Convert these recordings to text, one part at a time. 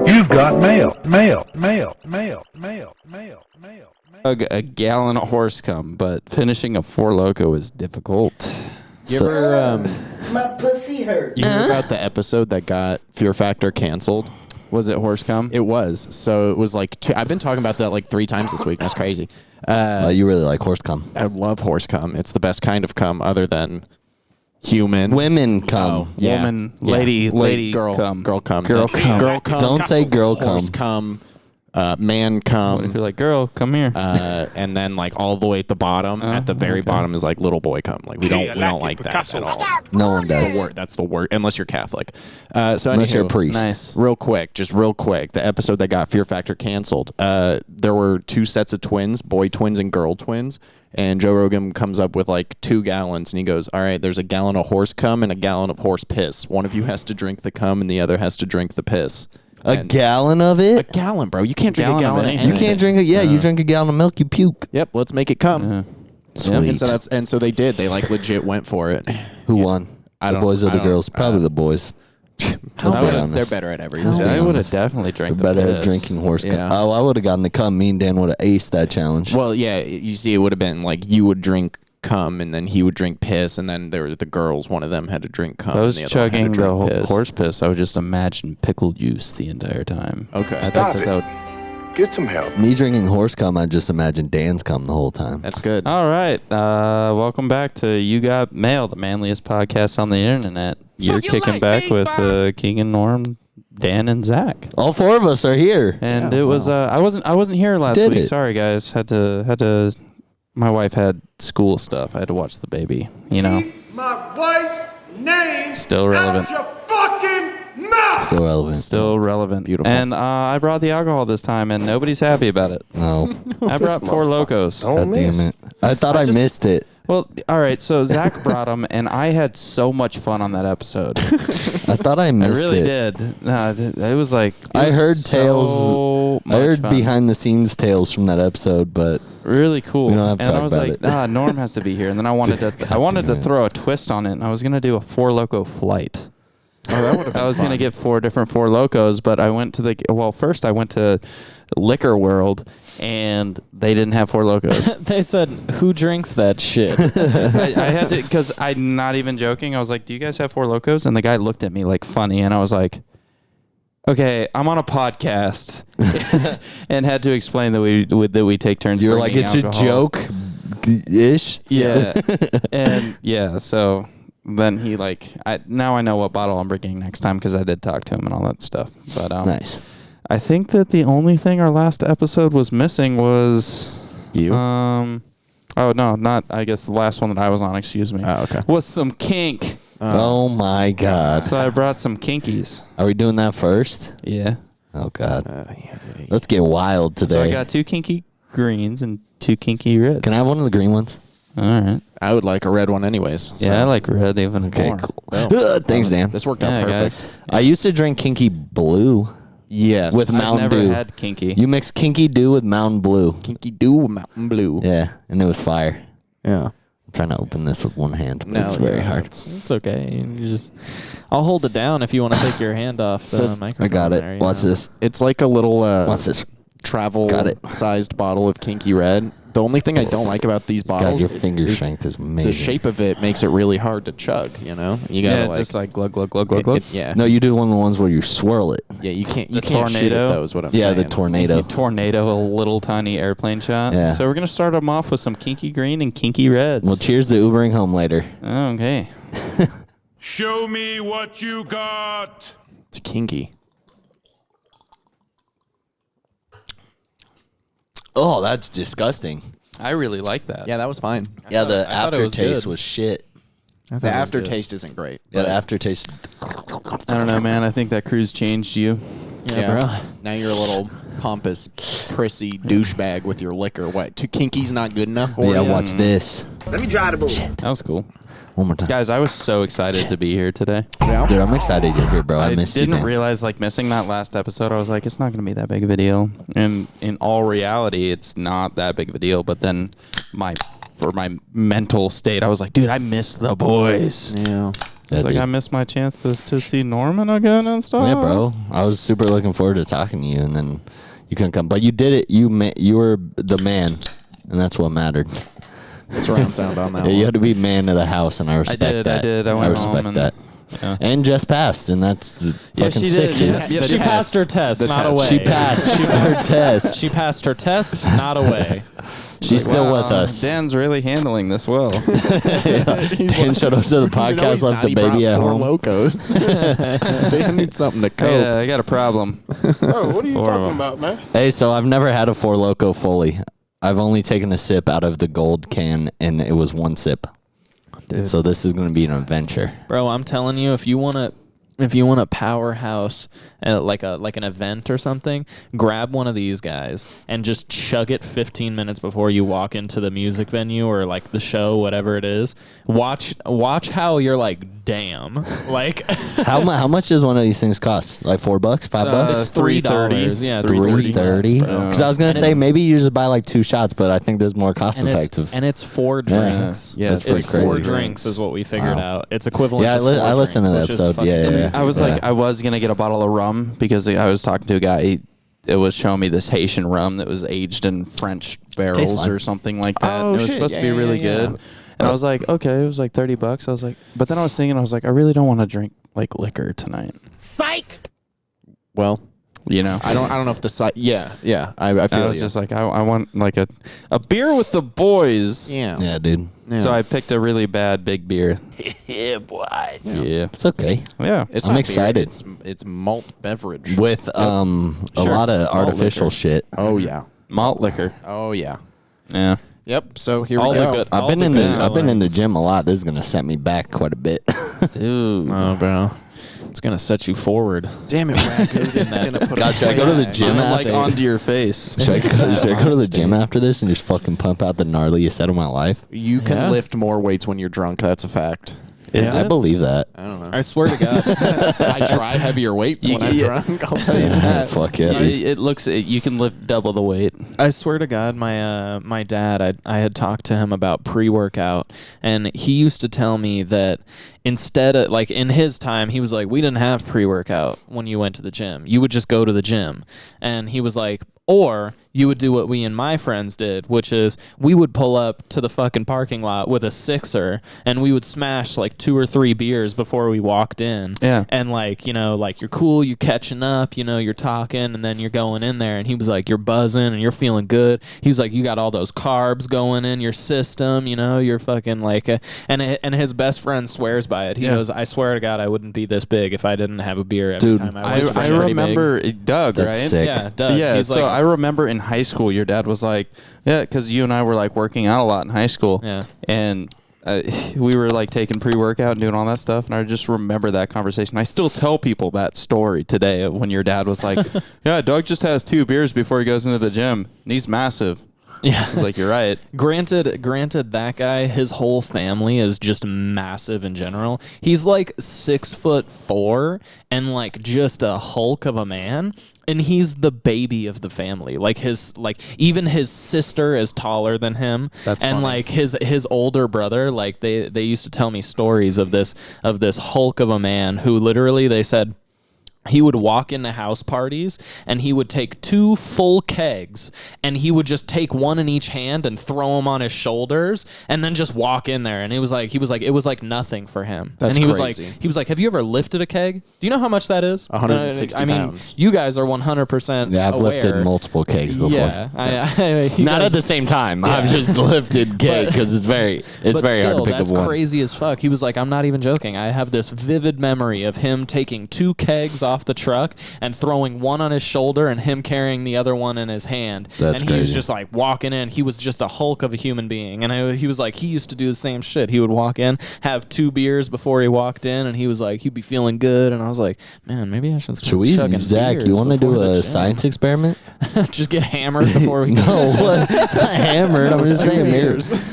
You've got mail. A gallon of horse cum, but finishing a Four Loko is difficult. You ever, My pussy hurt. you hear about the episode that got Fear Factor canceled? Was it horse cum? It was. So it was like, I've been talking about that like 3 times this week. That's crazy. You really like horse cum. I love horse cum. It's the best kind of cum other than human. Women cum. Yeah. Woman, Yeah. lady girl cum. Girl cum. Girl cum. Girl cum. Don't say girl Horse cum. man cum. What if you're like, girl, come here? And then like all the way at the bottom, at the very bottom is like little boy cum. Like we don't like that at all. No one does. That's the word, unless you're Catholic. So Unless you're a anywho, priest. Nice. real quick, the episode that got Fear Factor canceled. There were 2 sets of twins, boy twins and girl twins. And Joe Rogan comes up with like 2 gallons, and he goes, all right, there's a gallon of horse cum and a gallon of horse piss. One of you has to drink the cum and the other has to drink the piss. A gallon of A it? gallon, bro. You can't drink Gallon a gallon of of anything. You anything. can't drink it. Yeah, you drink a gallon of milk, you puke. Yep, let's make it cum. Yeah. Sweet. And so they did. They like legit went for it. Who won? I The don't- boys or I the don't- girls? Probably the boys. Let's be honest. They're better at everything. I would have honest. definitely They're drank the better at piss. drinking horse cum. Yeah. Oh, I would have gotten the cum. Me and Dan would have aced that challenge. Well, yeah, you see, it would have been like you would drink cum, and then he would drink piss, and then there were the girls. One of them had to drink cum. If I was and the other one chugging had to the drink piss. horse piss, I would just imagine pickle juice the entire time. Okay. I Stop think it. that would. Get some help. Me drinking horse cum, I just imagine Dan's cum the whole time. That's good. All right. Welcome back to You Got Mail, the manliest podcast on the internet. You're kicking back with Keegan, Norm, Dan, and Zach. All 4 of us are here. And it was I wasn't here last Did week. it? Sorry guys. Had to my wife had school stuff. I had to watch the baby, you know. My wife's name Still relevant. your fucking mouth. Still relevant. Still relevant. Beautiful. And I brought the alcohol this time and nobody's happy about it. No. I brought 4 Locos. God damn it. I thought I missed it. Well, all right. So Zach brought them, and I had so much fun on that episode. I thought I I missed really it. did. No, it was like I heard tales. So I heard much fun. behind the scenes tales from that episode, but Really cool. We don't have to and talk I was about like, it. Norm has to be here. And then I wanted to damn it. throw a twist on it, and I was gonna do a 4 Loko flight. Oh, that would have been I was fun. gonna get 4 different 4 Locos, but I went to first I went to Liquor World, and they didn't have 4 Locos. They said, "Who drinks that shit?" I had to, because I'm not even joking. I was like, "Do you guys have 4 Locos?" And the guy looked at me like funny, and I was like, "Okay, I'm on a podcast," and had to explain that we take turns. you're like, bringing it's alcohol. a joke ish. Yeah, and yeah, so then he now I know what bottle I'm bringing next time because I did talk to him and all that stuff. But Nice. I think that the only thing our last episode was missing was You? oh no, not I guess the last one that I was on. Excuse me. Oh, okay. Was some kink. Oh my God. So I brought some kinkies. Are we doing that first? Yeah. Oh God. Let's get wild today. So I got 2 kinky greens and 2 kinky reds. Can I have one of the green ones? All right. I would like a red one anyways. Yeah, I like red even Okay, more. cool. Well, Thanks, Dan. This worked out Yeah, perfect. guys. I used to drink Kinky Blue Yes. with I've Mountain never Dew. had kinky. You mix Kinky Dew with Mountain Blue. Kinky Dew Mountain Blue. Yeah, and it was fire. Yeah. I'm trying to open this with one hand, but No, it's very yeah, hard. It's okay. I'll hold it down if you want to take your hand off the So, microphone. I got it. there, you Watch know. this. It's like a little Watch this. Got it. travel-sized bottle of Kinky Red. The only thing I don't like about these God, bottles your finger is strength is amazing. the shape of it makes it really hard to chug, you know? You gotta Yeah, just like glug, glug, glug, glug, glug. yeah. No, you do one of the ones where you swirl it. Yeah, you can't The shoot tornado? at those, what I'm Yeah, saying. the tornado. Tornado, a little tiny airplane shot. Yeah. So we're going to start them off with some kinky green and kinky reds. Well, cheers to Ubering home later. Okay. Show me what you got. It's kinky. Oh, that's disgusting. I really like that. Yeah, that was fine. Yeah, the I thought it was aftertaste good. was shit. The aftertaste isn't great. Yeah, but the aftertaste. I don't know, man. I think that cruise changed you. Yeah, bro. Now you're a little pompous, prissy douchebag with your liquor. What? 2 kinkies not good enough for Yeah, you? watch this. Let me dry the bull. That was cool. One more time. Guys, I was so excited to be here today. Dude, I'm excited you're here, bro. I miss you, didn't man. realize, like, missing that last episode, I was like, it's not going to be that big of a deal. And in all reality, it's not that big of a deal. But then for my mental state, I was like, dude, I miss the boys. Yeah. It's like, dude. I missed my chance to see Norman again and stuff. Yeah, bro. I was super looking forward to talking to you, and then you couldn't come. But you did it. You were the man, and that's what mattered. Surround sound on that Yeah, you one. had to be man of the house, and I respect that. I did. I went respect home and- that. Yeah. And Jess passed, and that's Yeah, fucking she sick. did. dude. Yeah, She passed her test, The not test. away. She passed her test. She passed her test, not away. She's still Wow, with us. Dan's really handling this well. Dan showed up to the podcast, left the baby at home. Locos. Dan needs something to cope. Yeah, I got a problem. Bro, what are you Four of talking them. about, man? Hey, so I've never had a Four Loko fully. I've only taken a sip out of the gold can, and it was one sip. So this is going to be an adventure. Bro, I'm telling you, if you want a powerhouse, like an event or something, grab one of these guys and just chug it 15 minutes before you walk into the music venue or like the show, whatever it is. Watch how you're like, damn, like How much does one of these things cost? Like $4, $5? it's $3. Yeah, it's $3.30. Because I was gonna say maybe you just buy like 2 shots, but I think there's more cost effective. And it's 4 drinks. Yeah, it's It's like 4 crazy. drinks is what we figured Wow. out. It's equivalent. Yeah, to 4 I listened to drinks, that which is episode. fucking Yeah, yeah, yeah. amazing. I was like, Yeah. I was gonna get a bottle of rum because I was talking to a guy. It was showing me this Haitian rum that was aged in French barrels fine. or something like that. Oh, And it was shit. supposed to Yeah, be really yeah, yeah. good. And I was like, okay, it was like $30. I was like, but then I was thinking, I was like, I really don't want to drink like liquor tonight. Well, You know, I don't know if the site. Yeah. I feel I was you. just like, I want like a beer with the boys. yeah. Yeah, dude. Yeah. So I picked a really bad big beer. Yeah, boy. Yeah. It's okay. Yeah. It's I'm not excited. Beer, it's malt beverage. With a lot of Malt artificial liquor. shit. Oh yeah. Malt liquor. Oh yeah. Yeah. Yep. So here All we the go. good- I've all been the in good the colorings. gym a lot. This is gonna set me back quite a bit. Ooh. Oh, bro, it's gonna set you forward. Damn it, Ragu. This is gonna put. God, should I go to the gym Like after? onto your face. Should I go to the gym after this and just fucking pump out the gnarliest set of my life? You can Yeah. lift more weights when you're drunk. That's a fact. Is I it? believe that. I don't know. I swear to God. I try heavier weights when I'm Yeah. drunk. I'll tell you that. Fuck yeah, dude. It looks. You can lift double the weight. I swear to God, my dad, I had talked to him about pre-workout, and he used to tell me that instead of, like, in his time, he was like, we didn't have pre-workout when you went to the gym. You would just go to the gym. And he was like, or you would do what we and my friends did, which is we would pull up to the fucking parking lot with a sixer, and we would smash like 2 or 3 beers before we walked in. Yeah. And like, you know, like you're cool, you're catching up, you know, you're talking, and then you're going in there, and he was like, you're buzzing and you're feeling good. He was like, you got all those carbs going in your system, you know, you're fucking like, and his best friend swears by it. He Yeah. goes, I swear to God, I wouldn't be this big if I didn't have a beer every Dude, time I was. I pretty remember Doug, That's right? sick. Yeah, Doug. Yeah, He's so like, I remember in high school, your dad was like, yeah, because you and I were like working out a lot in high school. Yeah. And we were like taking pre-workout and doing all that stuff. And I just remember that conversation. I still tell people that story today when your dad was like, yeah, Doug just has 2 beers before he goes into the gym. And he's massive. yeah. I was like, you're right. Granted, that guy, his whole family is just massive in general. He's like 6'4" and like just a hulk of a man, and he's the baby of the family. Like even his sister is taller than him. That's and funny. like his older brother, like they used to tell me stories of this hulk of a man who literally they said he would walk into house parties and he would take 2 full kegs and he would just take one in each hand and throw them on his shoulders and then just walk in there. And it was like it was like nothing for him. That's and he crazy. was like, have you ever lifted a keg? Do you know how much that is? 160 I mean, pounds. you guys are 100% Yeah, I've aware. lifted multiple kegs before. Yeah, you Not guys- at the same time. I've just lifted cake because it's very but hard still, to pick that's up one. crazy as fuck. He was like, I'm not even joking. I have this vivid memory of him taking 2 kegs off the truck and throwing one on his shoulder and him carrying the other one in his hand. That's and he was crazy. just like walking in. He was just a Hulk of a human being. And he was like, he used to do the same shit. He would walk in, have 2 beers before he walked in, and he was like, he'd be feeling good. And I was like, man, maybe I should start Should we, chugging Zach? beers You want to before do the a gym. science experiment? Just get hammered before we No, what? Not hammered. I'm just saying.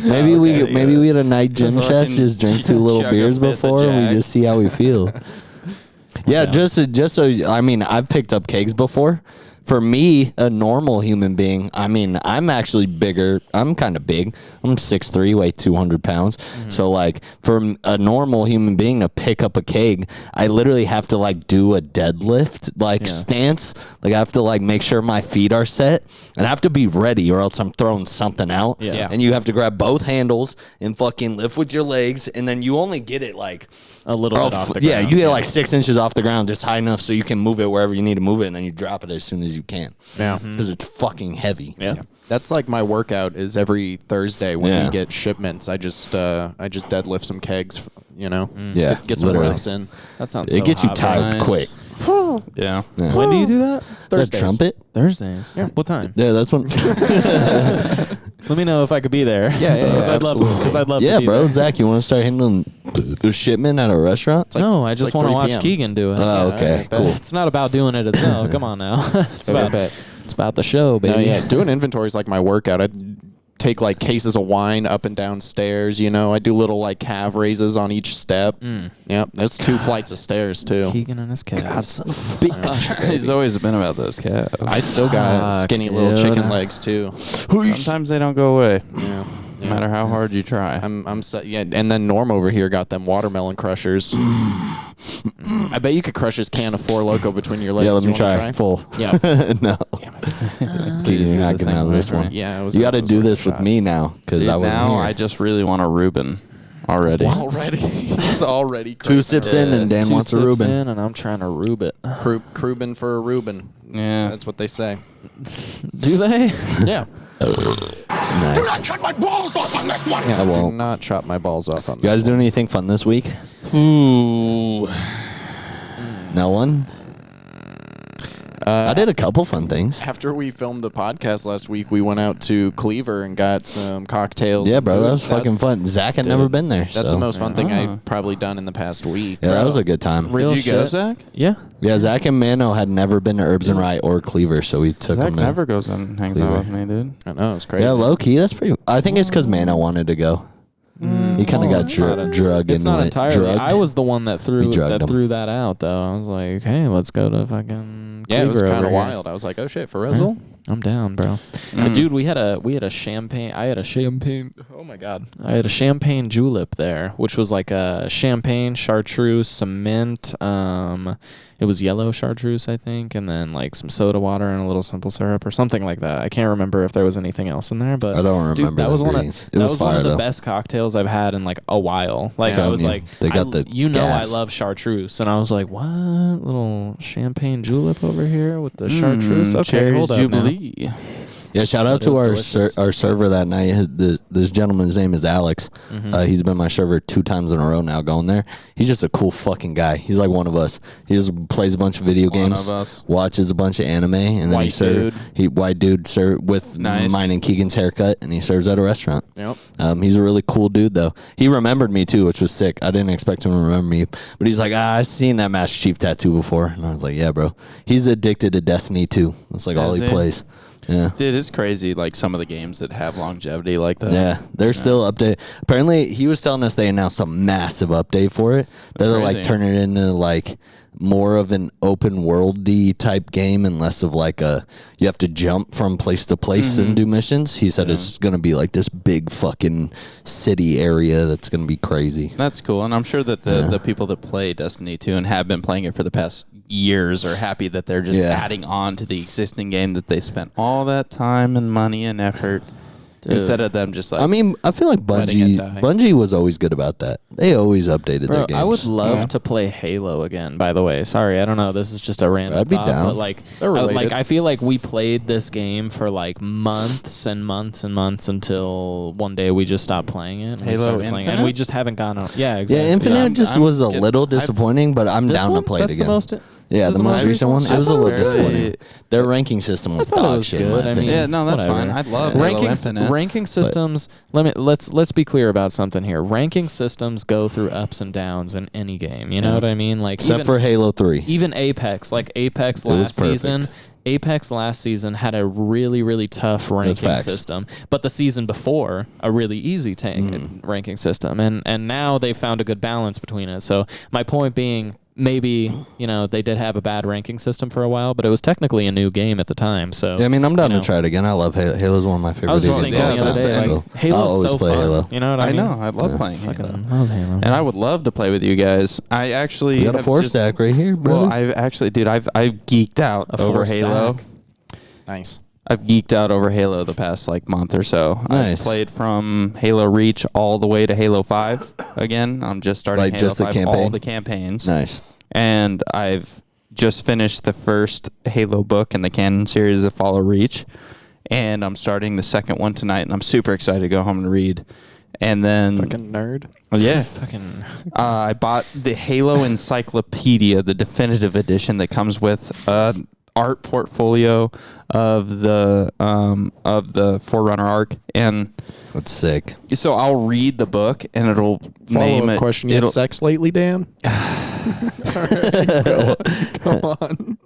Maybe we get a night gym chest. Just drink 2 little chug a beers fifth of before, and we Jack. just see how we feel. Yeah, just so I mean, I've picked up kegs before. For me, a normal human being, I mean, I'm actually bigger. I'm kind of big. I'm 6'3", weigh 200 pounds. So, like, for a normal human being to pick up a keg, I literally have to, like, do a deadlift, like, stance. Like, I have to, like, make sure my feet are set. And I have to be ready or else I'm throwing something out. Yeah. And you have to grab both handles and fucking lift with your legs. And then you only get it, like... a little bit off the Yeah, ground. you get like 6 inches off the ground, just high enough so you can move it wherever you need to move it, and then you drop it as soon as you can. Yeah. Because it's fucking heavy. Yeah. That's like my workout is every Thursday when Yeah. we get shipments. I just deadlift some kegs, you know. Yeah, Get some literally. reps in. That sounds It so gets you hot, tired nice. quick. Yeah. Yeah. When do you do that? The trumpet? Thursdays. Yeah. What time? Yeah, that's when. Let me know if I could be there. Yeah, Because I'd love yeah, to be bro. there. Zach, you want to start handling the shipment at a restaurant? No, I just like want to 3 watch p.m. Keegan do it. Oh, okay, I bet. cool. It's not about doing it itself. Come on now. It's Okay, about bet. it's about the show, baby. No, yeah, doing inventory is like my workout. I take like cases of wine up and down stairs. You know, I do little like calf raises on each step. Yep, that's 2 flights of stairs too. Keegan and his calves. He's always been about those calves. I still got Fuck, skinny little dude. chicken legs too. Sometimes they don't go away, Yeah. no matter how hard you try. Yeah, and then Norm over here got them watermelon crushers. I bet you could crush his can of Four Loko between your legs. Yeah, let You me wanna try. Full. Yeah. No. You're not getting out of this one. Yeah, it was. You got to it was do worth this a with shot. me now because Dude, I wasn't now here. I just really want a Reuben already. Already, he's already 2 sips in and Dan 2 wants a sips Reuben. in and I'm trying to rube it. Crubin for a Reuben. Yeah. That's what they say. Do they? Yeah. Nice. Cut my balls off on this one! Yeah, I do won't. not chop my balls off on You guys this do one. anything fun this week? Ooh. No one? I did a couple fun things. After we filmed the podcast last week, we went out to Cleaver and got some cocktails. Yeah, and bro, food. that was fucking fun. Zach had never been there. That's so. the most fun thing Ah. I've probably done in the past week. Yeah, that was a good time. Real Did you go, shit. Zach? Yeah. Yeah, Zach and Mano had never been to Herbs and Rye or Cleaver, so we took Zach them. never goes and hangs out with me, dude. I know, it's crazy. Yeah, low key. That's pretty. I think it's because Mano wanted to go. He kind of got drugged It's into not it. entirely. Drugged. I was the one that We drugged him. threw that out though. I was like, hey, let's go to fucking. Yeah, it was Cleaver kind of over here. wild. I was like, oh shit, for Rizzle? I'm down, bro. Dude, we had a champagne. I had a champagne. Oh my god. I had a champagne julep there, which was like a champagne, chartreuse, some mint. It was yellow chartreuse, I think, and then like some soda water and a little simple syrup or something like that. I can't remember if there was anything else in there, but I don't dude, remember that the was one of ingredients. It that was was one fire, of the though. best cocktails I've had in like a while. Like Yeah, I was yeah. like, They got the I gas. love chartreuse, and I was like, what little champagne julep over here with the chartreuse? Okay, Cherries hold up now. Jubilee. Yeah, shout out It to was our delicious. our server that night. This gentleman's name is Alex. He's been my server 2 times in a row now going there. He's just a cool fucking guy. He's like one of us. He just plays a bunch of video games, of us. watches a bunch of anime, and then white dude with Nice. mine and Keegan's haircut, and he serves at a restaurant. Yep. He's a really cool dude though. He remembered me too, which was sick. I didn't expect him to remember me, but he's like, I've seen that Master Chief tattoo before, and I was like, yeah, bro. He's addicted to Destiny too. That's like all Is he he? plays. Yeah. Dude, it's crazy, like some of the games that have longevity like that. Yeah, they're still update. Apparently, he was telling us they announced a massive update for it. They're like crazy. turning it into like more of an open worldy type game and less of like a you have to jump from place to place and do missions. He said it's gonna be like this big fucking city area that's gonna be crazy. That's cool, and I'm sure that the people that play Destiny 2 and have been playing it for the past years are happy that they're just Yeah. adding on to the existing game that they spent all that time and money and effort instead of them just like. I mean, I feel like Letting it die. Bungie was always good about that. They always updated their Bro, games. I would love to play Halo again. By the way, sorry, I don't know. This is just a random I'd be thought, down. but like, They're related. I feel like we played this game for like months and months and months until one day we just stopped playing it. And we Halo started playing it, and Infinite? we just haven't gone on. Yeah, Yeah, exactly. Infinite I'm- just I'm was a get- little disappointing, but I'm This down one? to play it That's again. the most. Yeah, Is the this most recent one. It was a little Barely- disappointing. Their ranking system was thought it dog was shit. good. In my I mean, opinion. Yeah, no, that's Whatever. fine. I love Halo Infinite. Ranking systems. Let's be clear about something here. Ranking systems go through ups and downs in any game. You know what I mean? Like Except even, for Halo 3. even Apex. Like Apex was last season. perfect. Apex last season had a really, really tough ranking facts. system, but the season before a really easy ranking system, and now they found a good balance between it. So my point being, maybe they did have a bad ranking system for a while, but it was technically a new game at the time. So Yeah, I mean, I'm down you know. to try it again. I love Halo. Halo's one of my favorite I was just games thinking of the all other time. day, So like, I'll Halo's always so play fun. Halo. You know what I I mean? know. I love playing Halo. Fucking love Halo. And I would love to play with you guys. I actually We got a have 4-stack right here, bro. Well, I've actually, dude, I've geeked out over 4-stack. Halo. Nice. I've geeked out over Halo the past month or so. Nice. I've played from Halo Reach all the way to Halo 5 again. I'm just starting Like Halo just the 5, campaign? all the campaigns. Nice. And I've just finished the first Halo book in the canon series of Follow Reach. And I'm starting the second one tonight, and I'm super excited to go home and read. And then... Fucking nerd. Yeah. Fucking I bought the Halo Encyclopedia, the definitive edition that comes with art portfolio of the Forerunner arc, and That's sick. so I'll read the book and it'll name Follow-up it. question. You had It'll, sex lately, Dan? Go on.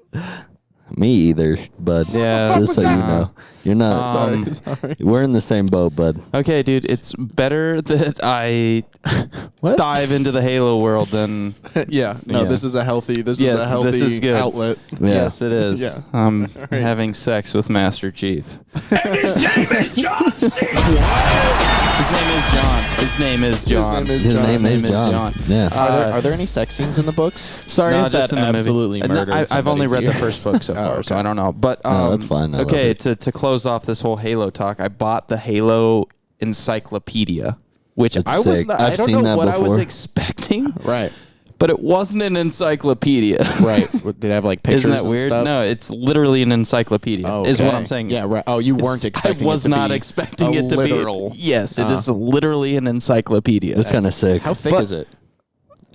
Me either, bud. Yeah. Just so you know. You're not. Sorry. We're in the same boat, bud. okay, dude, it's better that I dive into the Halo world than Yeah. No, Yeah. this is a healthy. This Yes, is a healthy this is good. outlet. Yeah. yes, it is. Yeah. I'm having sex with Master Chief. And his name is John C. His name is John. His name is John. His name is John. Yeah. Are there any sex scenes in the books? sorry No, if just that in the movie. absolutely murdered. I've only somebody's read the ears. first book so far, so I don't know. But No, that's fine. I love okay, it. to close off this whole Halo talk, I bought the Halo Encyclopedia, which It's I was sick. not, I've I don't seen know that what I was before. expecting, Right. but it wasn't an encyclopedia. Right. Did it have like pictures Isn't that and weird? stuff? No, it's literally an encyclopedia. Oh, Is what okay. I'm saying. Yeah, right. Oh, you weren't I expecting was it to not be expecting a it to literal. be. Yes, it is literally an encyclopedia. That's kind of sick. How thick But- is it?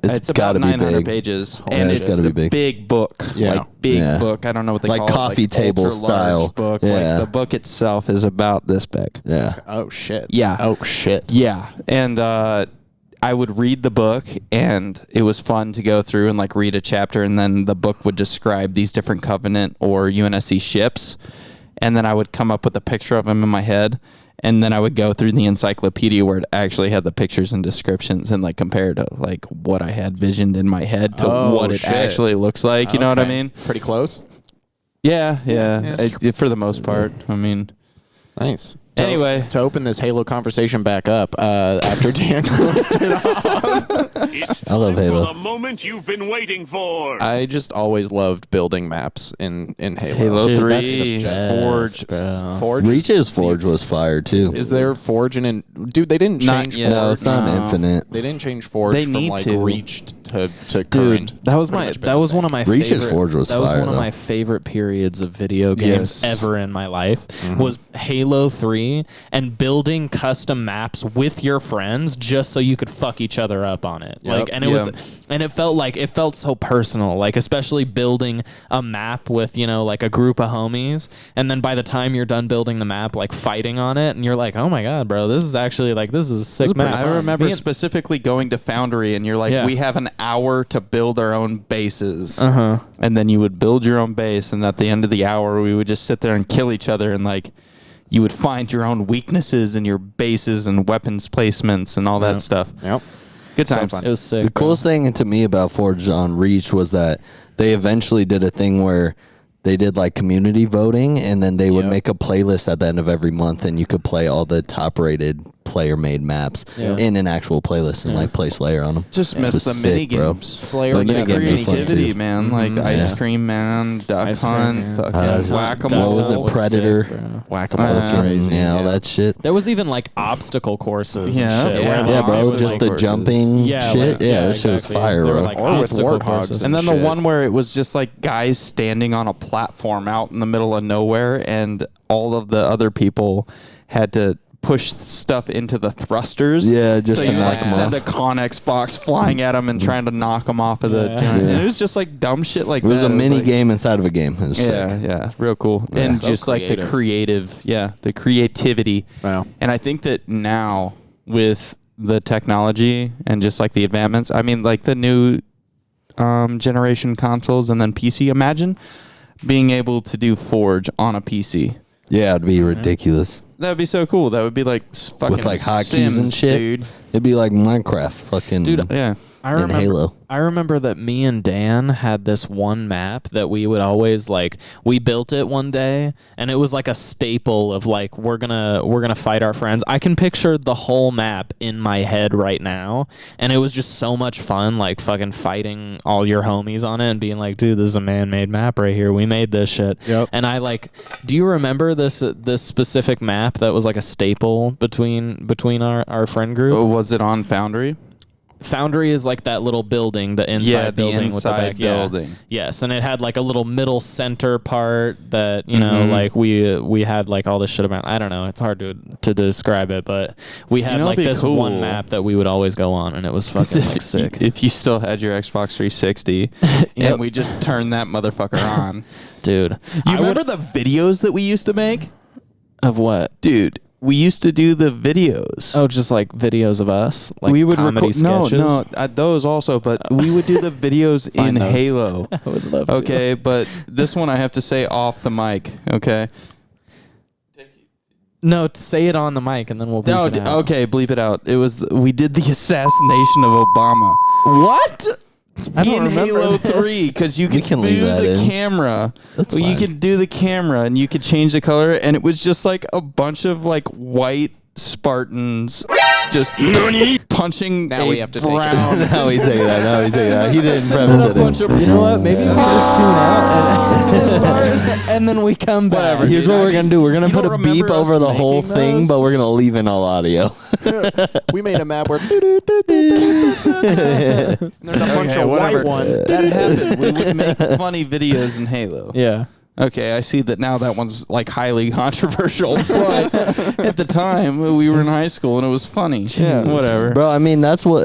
It's got about to be 900 big. pages, Yeah, and it's it's gotta a be big. book, Yeah. like big Yeah. book. I don't know what they Like call coffee it, table ultra-large style. book. Yeah. Like the book itself is about this big. Yeah. Oh shit. Yeah. Oh shit. Yeah, and I would read the book, and it was fun to go through and like read a chapter, and then the book would describe these different Covenant or UNSC ships, and then I would come up with a picture of them in my head. And then I would go through the encyclopedia where it actually had the pictures and descriptions and like compare to like what I had visioned in my head to Oh, what it shit. actually looks like. You know what I Okay. mean? Pretty close. Yeah. For the most part. I mean, Nice. Anyway. to open this Halo conversation back up, after Dan closed it off, It's I love time Halo. for the moment you've been waiting for. I just always loved building maps in Halo. Halo Dude, 3, that's the best, Forge. bro. Forge. Reach's Forge was fire too. Is there Forge and dude? They didn't Not change. yet. Forge. No, it's not No. infinite. They didn't change Forge They from need like to. Reach to Dude, current. that was Pretty my much been that the was same. one of my Reach's favorite. Forge was that was fire, one of though. my favorite periods of video games Yes. ever in my life. Was Halo 3 and building custom maps with your friends just so you could fuck each other up on it. Yep. Like, and it felt so personal. Like, especially building a map with like a group of homies, and then by the time you're done building the map, like fighting on it, and you're like, oh my god, bro, this is actually like this is a sick map. I remember Me and- specifically going to Foundry, and you're like, Yeah. we have an hour to build our own bases. Uh-huh. And then you would build your own base, and at the end of the hour, we would just sit there and kill each other, and like, you would find your own weaknesses in your bases and weapons placements and all that stuff. Yep. Good times. It was sick. The coolest thing to me about Forge on Reach was that they eventually did a thing where they did like community voting, and then they would Yep. make a playlist at the end of every month, and you could play all the top-rated player-made maps in an actual playlist and like play Slayer on them. Just It miss was the sick, mini bro. games. Slayer, The yeah, mini games were fun, Creativity, too. man. Like Ice Yeah. Cream Man, Duck Ice Cream, Hunt, yeah. fucking Whack-A-Mole. What was it? was Predator. sick, bro. Whack-a-mole, crazy. Yeah, all that shit. There was even like obstacle courses. Yeah. and shit, Yeah. where, like, Yeah, bro, obviously, just like, the courses. jumping Yeah, shit. like- yeah, yeah, that shit was exactly. fire, They were, bro. like, Or with obstacle warthogs. courses And then the shit. one where it was just like guys standing on a platform out in the middle of nowhere, and all of the other people had to push stuff into the thrusters. Yeah, just so to you knock like 'em send off. a Connex box flying at them and trying to knock them off of the joint. And it was just like dumb shit like It was that. a mini like, game inside of a game. It was Yeah, sick. yeah, real cool. And So just like the creative. the creativity. Wow. And I think that now with the technology and just like the advancements, I mean, like the new generation consoles and then PC. Imagine being able to do Forge on a PC. Yeah, it'd be ridiculous. That would be so cool. That would be like fucking With like hotkeys Sims, and shit. dude. It'd be like Minecraft fucking Dude, Yeah. I in remember, Halo. I remember that me and Dan had this one map that we would always like. We built it one day, and it was like a staple of like we're gonna fight our friends. I can picture the whole map in my head right now, and it was just so much fun, like fucking fighting all your homies on it and being like, dude, this is a man-made map right here. We made this shit. Yep. And I like, do you remember this specific map that was like a staple between our friend group? Was it on Foundry? Foundry is like that little building, the inside building with the inside back. Yeah. building. Yes, and it had like a little middle center part that like we had like all this shit about. I don't know, it's hard to describe it, but we had You know, like it'd be this cool. one map that we would always go on, and it was fucking like, If, sick, if you still had your Xbox 360 Yep. and we just turned that motherfucker on. dude. You remember the videos that we used to make? Of what? Dude, we used to do the videos. Oh, just like videos of us, like we would comedy record sketches. those also, but we would do the videos in Find those. Halo. I would love to. Okay, but this one I have to say off the mic. Okay. No, say it on the mic, and then we'll. Bleep it out. Okay, bleep it out. It was we did the assassination of Obama. What? I don't in remember Halo this. 3 because you We could can do leave that the in. camera. That's You fine. could do the camera and you could change the color, and it was just like a bunch of like white Spartans just punching Now a we have to take it. brown. Now we take that. Now we take that. He didn't preface it. You know what? Maybe we just tune out and then we come back. Whatever. Here's dude. what we're gonna do. We're gonna You put a don't beep remember us over the whole making thing, those? but we're gonna leave in all audio. We made a map where there's a bunch Okay, of whatever. white ones. That happened. We would make funny videos in Halo. Yeah. Okay, I see that now. That one's like highly controversial, but at the time we were in high school and it was funny. Yeah. Whatever. Bro, I mean that's what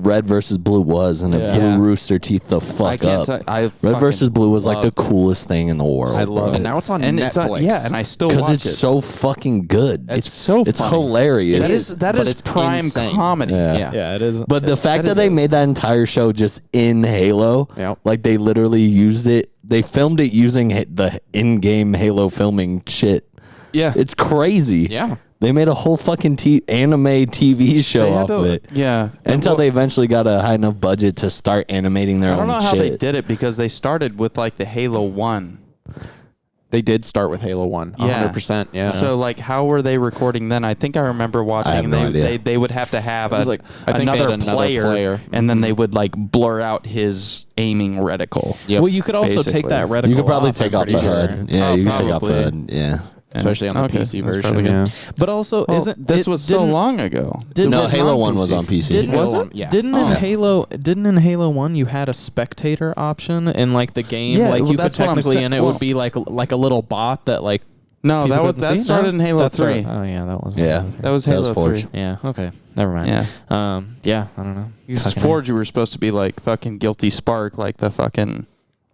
Red versus Blue was, and it Yeah. blew Yeah. Rooster Teeth the I fuck can't. up. Red Red versus Blue was like the coolest thing in the world. I love bro. it. And now it's on and Netflix. It's on, yeah, and I still watch Because it. it's so fucking good. It's so it's funny. hilarious. That but is it's prime insane. comedy. Yeah. Yeah, it is. But the fact that is they it. made that entire show just in Halo, Yep. like they literally used it. They filmed it using the in-game Halo filming shit. Yeah. It's crazy. Yeah. They made a whole fucking anime TV show They had off to- of it. Yeah. Until they eventually got a high enough budget to start animating their I don't own know how shit. they did it because they started with like the Halo 1. They did start with Halo 1. 100%. Yeah. So like, how were they recording then? I think I remember watching. I have and no they, idea. they would have to have was like- I think they had another, another player. and then they would like blur out his aiming reticle. well, you could also take basically. that reticle. You could probably off, take I'm off the pretty sure. HUD. Yeah, Oh, you could take off the probably. HUD. Yeah. especially on the Okay, PC that's version. probably Yeah. But also, Well, isn't this it was so didn't- long ago? Didn't No, it Halo not 1 was PC? on PC. Didn't, Halo was it? 1, yeah. Didn't Oh. in Halo 1 you had a spectator option in like the game? Yeah, like well, you could that's what I'm technically, saying. and it Well- would be like a little bot that like. No, people that couldn't see? started in Halo That started- 3. Oh yeah, that was. Yeah. That was Halo Forge. 3. Yeah. Okay. Never mind. Yeah. Yeah. I don't know. Because Fucking- Forge, you were supposed to be like fucking Guilty Spark, like the fucking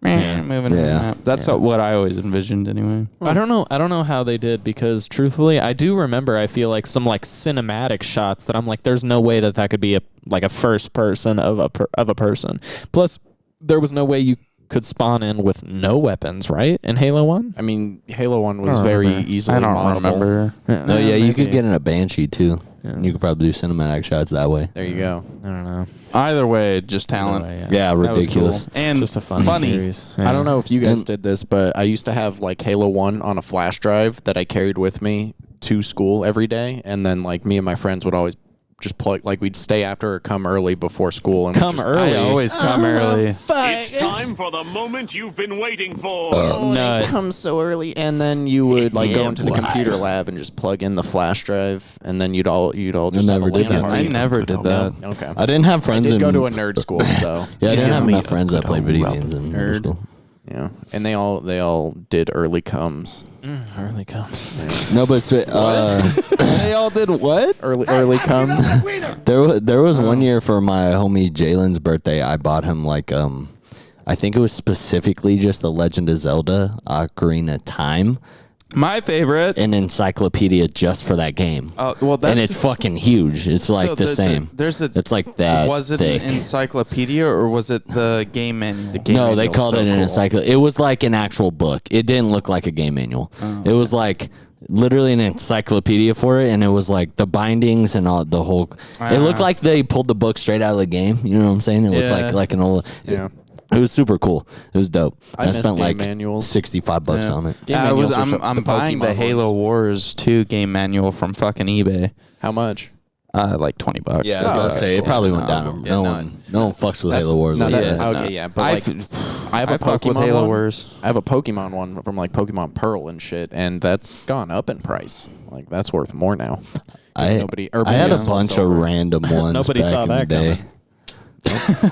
moving. Yeah. Yeah. That's Yeah. what I always envisioned anyway. I don't know how they did, because truthfully, I do remember. I feel like some like cinematic shots that I'm like, there's no way that could be a first person of a person. Plus, there was no way you could spawn in with no weapons, right? In Halo 1? I mean, Halo 1 was I don't very remember. easily I don't moddable. remember. No, yeah, you could maybe. get in a Banshee too. Yeah. You could probably do cinematic shots that way. There you go. I don't know. Either way, just talent. Either way, Yeah, That was ridiculous. cool. And Just a funny series. I don't know if you guys And- did this, but I used to have like Halo 1 on a flash drive that I carried with me to school every day, and then like me and my friends would always just plug, like we'd stay after or come early before school and we'd Come just- early. I always come early. It's time for the moment you've been waiting for. Nut. come so early, and then you would like go into the computer lab and just plug in the flash drive, and then you'd all just have never a did LAN that. party. I never did that. Okay. I didn't have I friends did in go to a nerd school, so Yeah, I didn't have me enough a friends that good played old video rub games in nerd. school. yeah, and they all did early comes. Early comes. No, but They all did what? Early comes. there was one year for my homie Jalen's birthday. I bought him like I think it was specifically just the Legend of Zelda Ocarina of Time, My favorite. an encyclopedia just for that game. Oh, well, that's And it's fucking huge. It's like so the same. There's a. It's like that Was it thick. an encyclopedia or was it the game manual? No, they called it an encyclopedia. It was like an actual book. It didn't look like a game manual. It was like literally an encyclopedia for it, and it was like the bindings and all the whole. It looked like they pulled the book straight out of the game. You know what I'm saying? It looked like an old. Yeah. It was super cool. It was dope. I I miss spent game like manuals. $65 on it. Game I'm manuals are the buying the Pokemon Halo ones. Wars 2 game manual from fucking eBay. How much? Like $20. Yeah, I was gonna say it probably went down. Yeah, No one fucks with Halo Wars. No, like that, that. okay, yeah, but like, I have a fuck with Pokemon Halo one. Wars. I have a Pokemon one from like Pokemon Pearl and shit, and that's gone up in price. Like that's worth more now. I Urban had a Legends bunch silver. of random ones Nobody back saw in that the day. coming.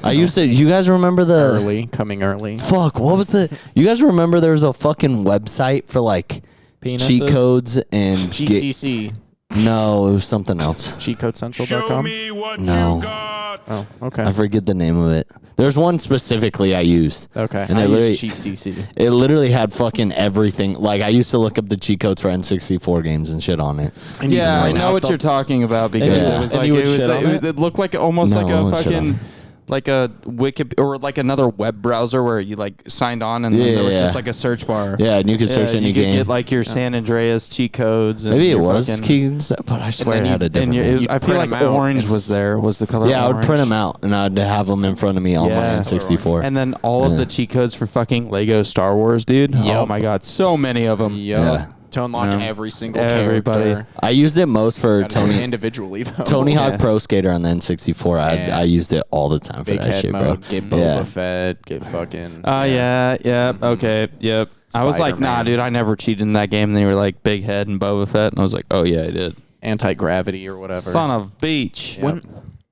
I used to. You guys remember the coming early. Fuck, what was the? You guys remember there was a fucking website for like Penises? cheat codes and GCC, no, it was something else. Show cheatcodecentral.com. me what No. you got. Oh, okay. I forget the name of it. There's one specifically I used. Okay. And I it literally, use GCC. it literally had fucking everything. Like I used to look up the cheat codes for N64 games and shit on it. Yeah, I can know write what out you're talking about because Yeah. it was And like you would it was shit on it looked like almost No, like I a wouldn't shit on fucking like a wiki or like another web browser where you like signed on and then there was Yeah. just like a search bar. Yeah, and you could search any you could game. get like your San Andreas cheat codes. And Maybe it your was fucking- keys, but I swear and it then had a you- different and name. it was, I feel print like 'em out. orange was there. Was the color? Yeah, I would print orange. them out and I'd have them in front of me on my Yeah. N64. And then all of Yeah. the cheat codes for fucking Lego Star Wars, dude. Oh Yep. my god, so many of them. Yeah. To unlock Yeah. every single Everybody. character. I used it most for Gotta do it Tony individually though. Tony Hawk Yeah. Pro Skater on the N64. Yeah. I used it all the time for Big that head shit, bro. mode. Get Boba Yeah. Fett. Get fucking. Yeah, okay, yep. I was like, nah, Spider-Man. dude, I never cheated in that game. And they were like, Big Head and Boba Fett, and I was like, oh yeah, I did. Anti-gravity or whatever. Son of Beach. Yep. When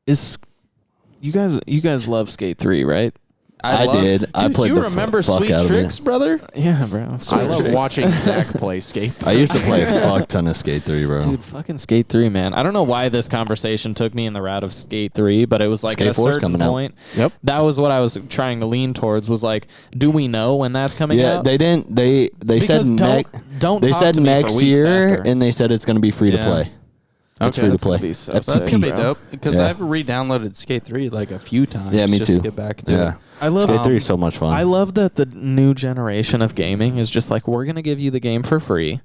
is you guys love Skate 3, right? I did. I Dude, played you the remember fuck Sweet out of Tricks, it. brother? Yeah, bro. I love watching Zach play skate. I used to play a fuck ton of Skate 3, bro. Dude, fucking Skate 3, man. I don't know why this conversation took me in the route of Skate 3, but it was like Skate at a 4 's certain coming out. point. Yep. That was what I was trying to lean towards. Was like, do we know when that's coming Yeah, out? they didn't. They said Because don't They talk said to me for next weeks year, after. and they said it's going to be free to Yeah. play. It's Okay, free to that's gonna play. be so FTP. That's gonna be bro. dope because Yeah. I've re-downloaded Skate 3 like a few times. Yeah, me just too. To get back to Yeah. it. I love Skate 3 is so much fun. I love that the new generation of gaming is just like, we're gonna give you the game for free,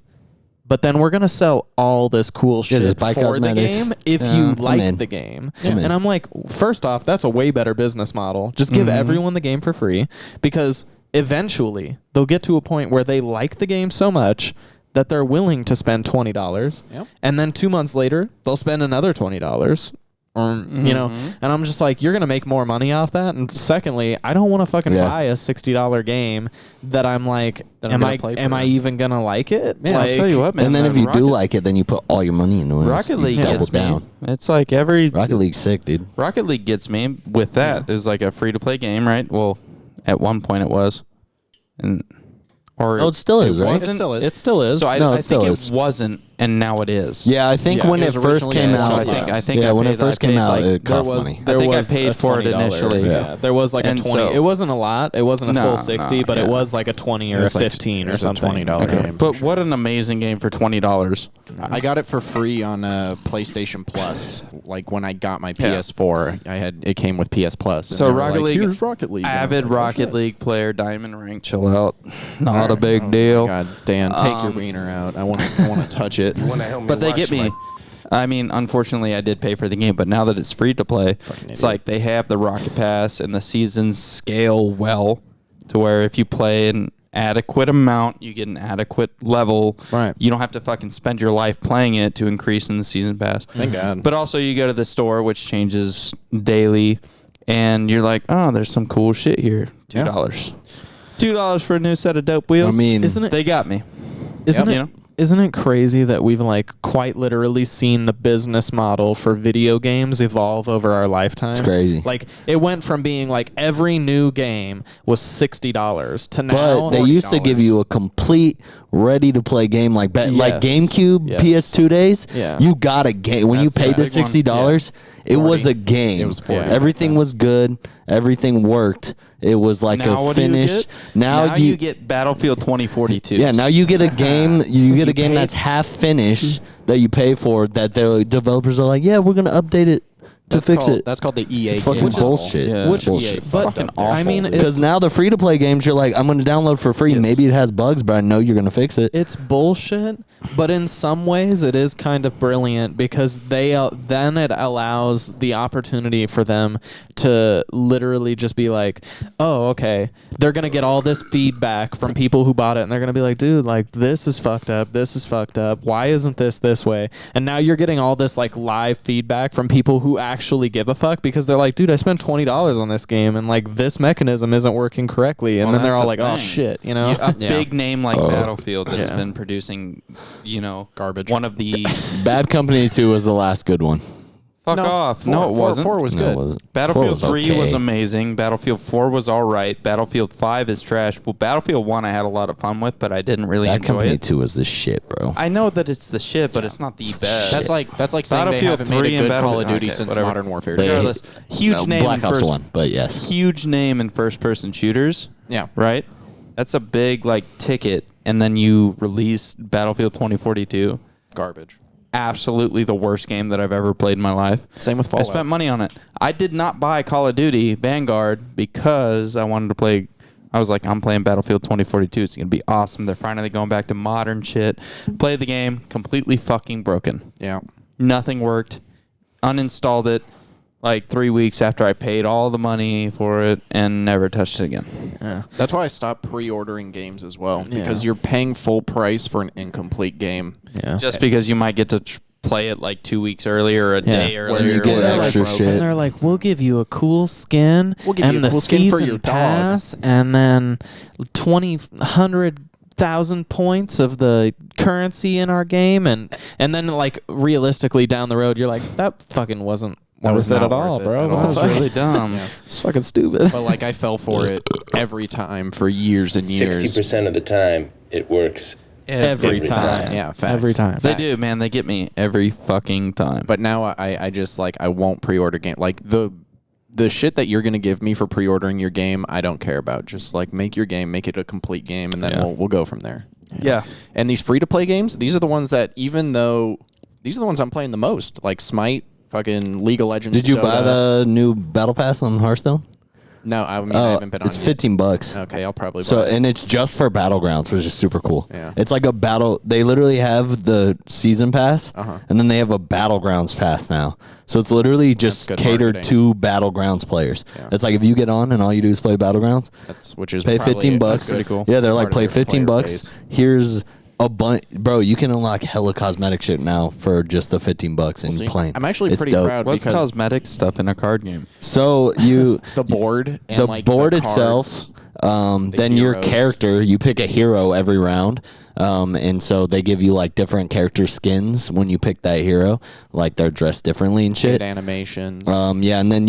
but then we're gonna sell all this cool shit just buy for cosmetics. the game if Yeah, you I'm like in. the game. I'm in. And I'm like, first off, that's a way better business model. Just give everyone the game for free, because eventually they'll get to a point where they like the game so much that they're willing to spend $20, Yep. and then 2 months later they'll spend another $20. Or you know, and I'm just like, you're gonna make more money off that. And secondly, I don't want to fucking Yeah. buy a $60 game that I'm like, That I'm am gonna I play am for. I even gonna like it? Yeah, like, I'll tell you what, man. and then if you Rocket, do like it, then you put all your money into it. Rocket You League double gets down. me. It's like every Rocket League's sick, dude. Rocket League gets me with that. It's like a free-to-play game, right? Well, at one point it was, and or Oh, it still is, right? wasn't. It still is. It still is. So I, No, it I think still it is. wasn't, and now it is. Yeah, I think Yeah, when it it was first originally- came yeah, so out, I think yeah, when I it first paid, came out, like, it cost money. I think I paid a for it $20. initially. Yeah. There was like a And 20. so- It wasn't a lot. It wasn't a No, full no, 60, but it yeah. was like a 20 or a was like- 15 it or was a something. $20 Okay. game. But what an amazing game for $20. I got it for free on PlayStation Plus. Like when I got my PS4, it came with PS Plus. and So they were Rocket like, League, Here's Rocket League. And I was avid like, oh, Rocket shit. League player, diamond rank, chill out. Not a big deal. God, Dan, take your wiener out. I want to touch it. But they get me. I mean, unfortunately, I did pay for the game, but now that it's free to play, it's idiot. like they have the Rocket Pass and the seasons scale well to where if you play an adequate amount, you get an adequate level. Right. You don't have to fucking spend your life playing it to increase in the season pass. Thank God. But also, you go to the store, which changes daily, and you're like, oh, there's some cool shit here. $2. $2 for a new set of dope wheels. I mean, Isn't it? they got me. Isn't Yep. it? You know? Isn't it crazy that we've like quite literally seen the business model for video games evolve over our lifetime? It's crazy. Like it went from being like every new game was $60 to now. but they used to give you a complete ready to play game like Yes. GameCube, Yes. PS2 days. Yeah. You got a game when you That's paid the the big one. $60. It was a game. It was 40. Everything was good. Everything worked. It was like Now a what do you finish. get? Now you get Battlefield 2042. yeah, now you get a game. You get a game paid- that's half finished that you pay for. That the developers are like, yeah, we're gonna update it to fix it. That's called the EA. It's fucking game model. bullshit. Yeah. Which bullshit. fucking awful. I mean, Because now the free to play games, you're like, I'm gonna download for free. Yes. Maybe it has bugs, but I know you're gonna fix it. It's bullshit, but in some ways it is kind of brilliant because they then it allows the opportunity for them to literally just be like, oh, okay, they're gonna get all this feedback from people who bought it, and they're gonna be like, dude, like this is fucked up, this is fucked up. Why isn't this way? And now you're getting all this like live feedback from people who actually give a fuck because they're like, dude, I spent $20 on this game, and like this mechanism isn't working correctly, and Well, then they're that's all the like, oh thing. shit, you know. A big name like Battlefield that has Yeah. been producing, Garbage. one of the Bad Company 2 was the last good one. fuck off. No, it wasn't. 4 was No, good. it wasn't. Battlefield 4 3 was okay. amazing. Battlefield 4 was all right. Battlefield 5 is trash. Well, Battlefield 1 I had a lot of fun with, but I didn't really Bad enjoy Company it. 2 was the shit, bro. I know that it's the shit, but it's not the best. That's like saying they Battlefield haven't made 3 a and good Call of Battlefield- Duty okay, since whatever. Modern Warfare. They- Regardless, huge No, name Black in Ops first, 1, but yes. huge name in first-person shooters. Yeah. Right. That's a big like ticket, and then you release Battlefield 2042. Garbage. Absolutely the worst game that I've ever played in my life. Same with I Fallout. spent money on it. I did not buy Call of Duty Vanguard because I wanted to play. I was like, I'm playing Battlefield 2042. It's going to be awesome. They're finally going back to modern shit. Played the game, completely fucking broken. Yeah. Nothing worked. Uninstalled it like 3 weeks after I paid all the money for it and never touched it again. Yeah. That's why I stopped pre-ordering games as well, Yeah. because you're paying full price for an incomplete game. Yeah. Just because you might get to play it like 2 weeks earlier or a day Where earlier. you or get whatever. extra broken. shit. And they're like, we'll give you a cool skin. We'll give and you a the cool skin for season your dog." pass, and then 100,000 points of the currency in our game, and then like realistically down the road, you're like, that fucking wasn't That was worth it not at all, worth it bro. at What all. the That was fuck? really dumb. Yeah. It's fucking stupid. But like I fell for it every time for years and years. 60% of the time, it works. Every Every time. time. Yeah, facts. Every time. They Facts. do, man. They get me every fucking time. But now I just like I won't pre-order game. Like the shit that you're gonna give me for pre-ordering your game, I don't care about. Just like make your game, make it a complete game, and then Yeah. we'll go from there. yeah. And these free-to-play games, these are the ones that even though these are the ones I'm playing the most, like Smite, fucking League of Legends. Did you buy Dota. the new Battle Pass on Hearthstone? No, I mean I haven't been on. It's it yet. $15. Okay, I'll probably. So buy it. and it's just for Battlegrounds, which is super cool. Yeah. It's like a battle. They literally have the season pass, and then they have a Battlegrounds pass now. So it's literally just good catered marketing. to Battlegrounds players. Yeah. It's like if you get on and all you do is play Battlegrounds, which is pay probably $15. that's pretty cool. Yeah, they're like Part of play their $15. player base. Here's a bunch, bro. You can unlock hella cosmetic shit now for just the $15 and See, playing. I'm actually It's pretty dope. proud What's because cosmetic stuff in a card game? So you the board and the like board the itself, cards, then your heroes. character, you pick a hero every round, and so they give you like different character skins when you pick that hero, like they're dressed differently and shit. good animations. Yeah, and then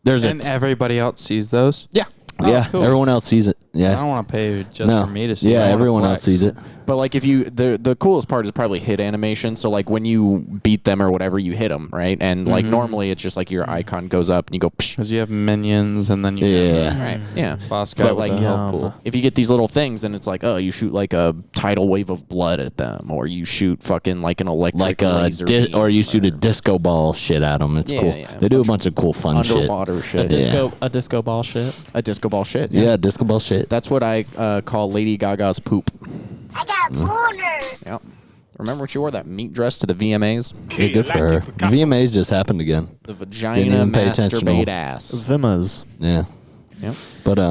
there's And everybody else sees those? yeah. yeah, cool. everyone else sees it. I Yeah, don't want to pay just no, for me to see. yeah, I wanna everyone else flex. sees it. But like if you the coolest part is probably hit animation. So like when you beat them or whatever, you hit them, right? And like normally it's just like your icon goes up and you go. Psh, Because you have minions and then you Yeah. have right. Yeah. boss guy But with like the health pool. if you get these little things, then it's like, oh, you shoot like a tidal wave of blood at them, or you shoot fucking like an electric Like a laser beam or you shoot a disco ball shit at them. It's Yeah, cool. yeah, They do a bunch of cool fun shit. underwater shit. A disco ball shit. A disco ball shit. Yeah, disco ball shit. That's what I call Lady Gaga's poop. I got boner. Yep. Remember when she wore that meat dress to the VMAs? Yeah, good for her. The VMAs just happened again. The Didn't vagina even pay attention to masturbate them. ass. Vimas. Yeah, Yep. but I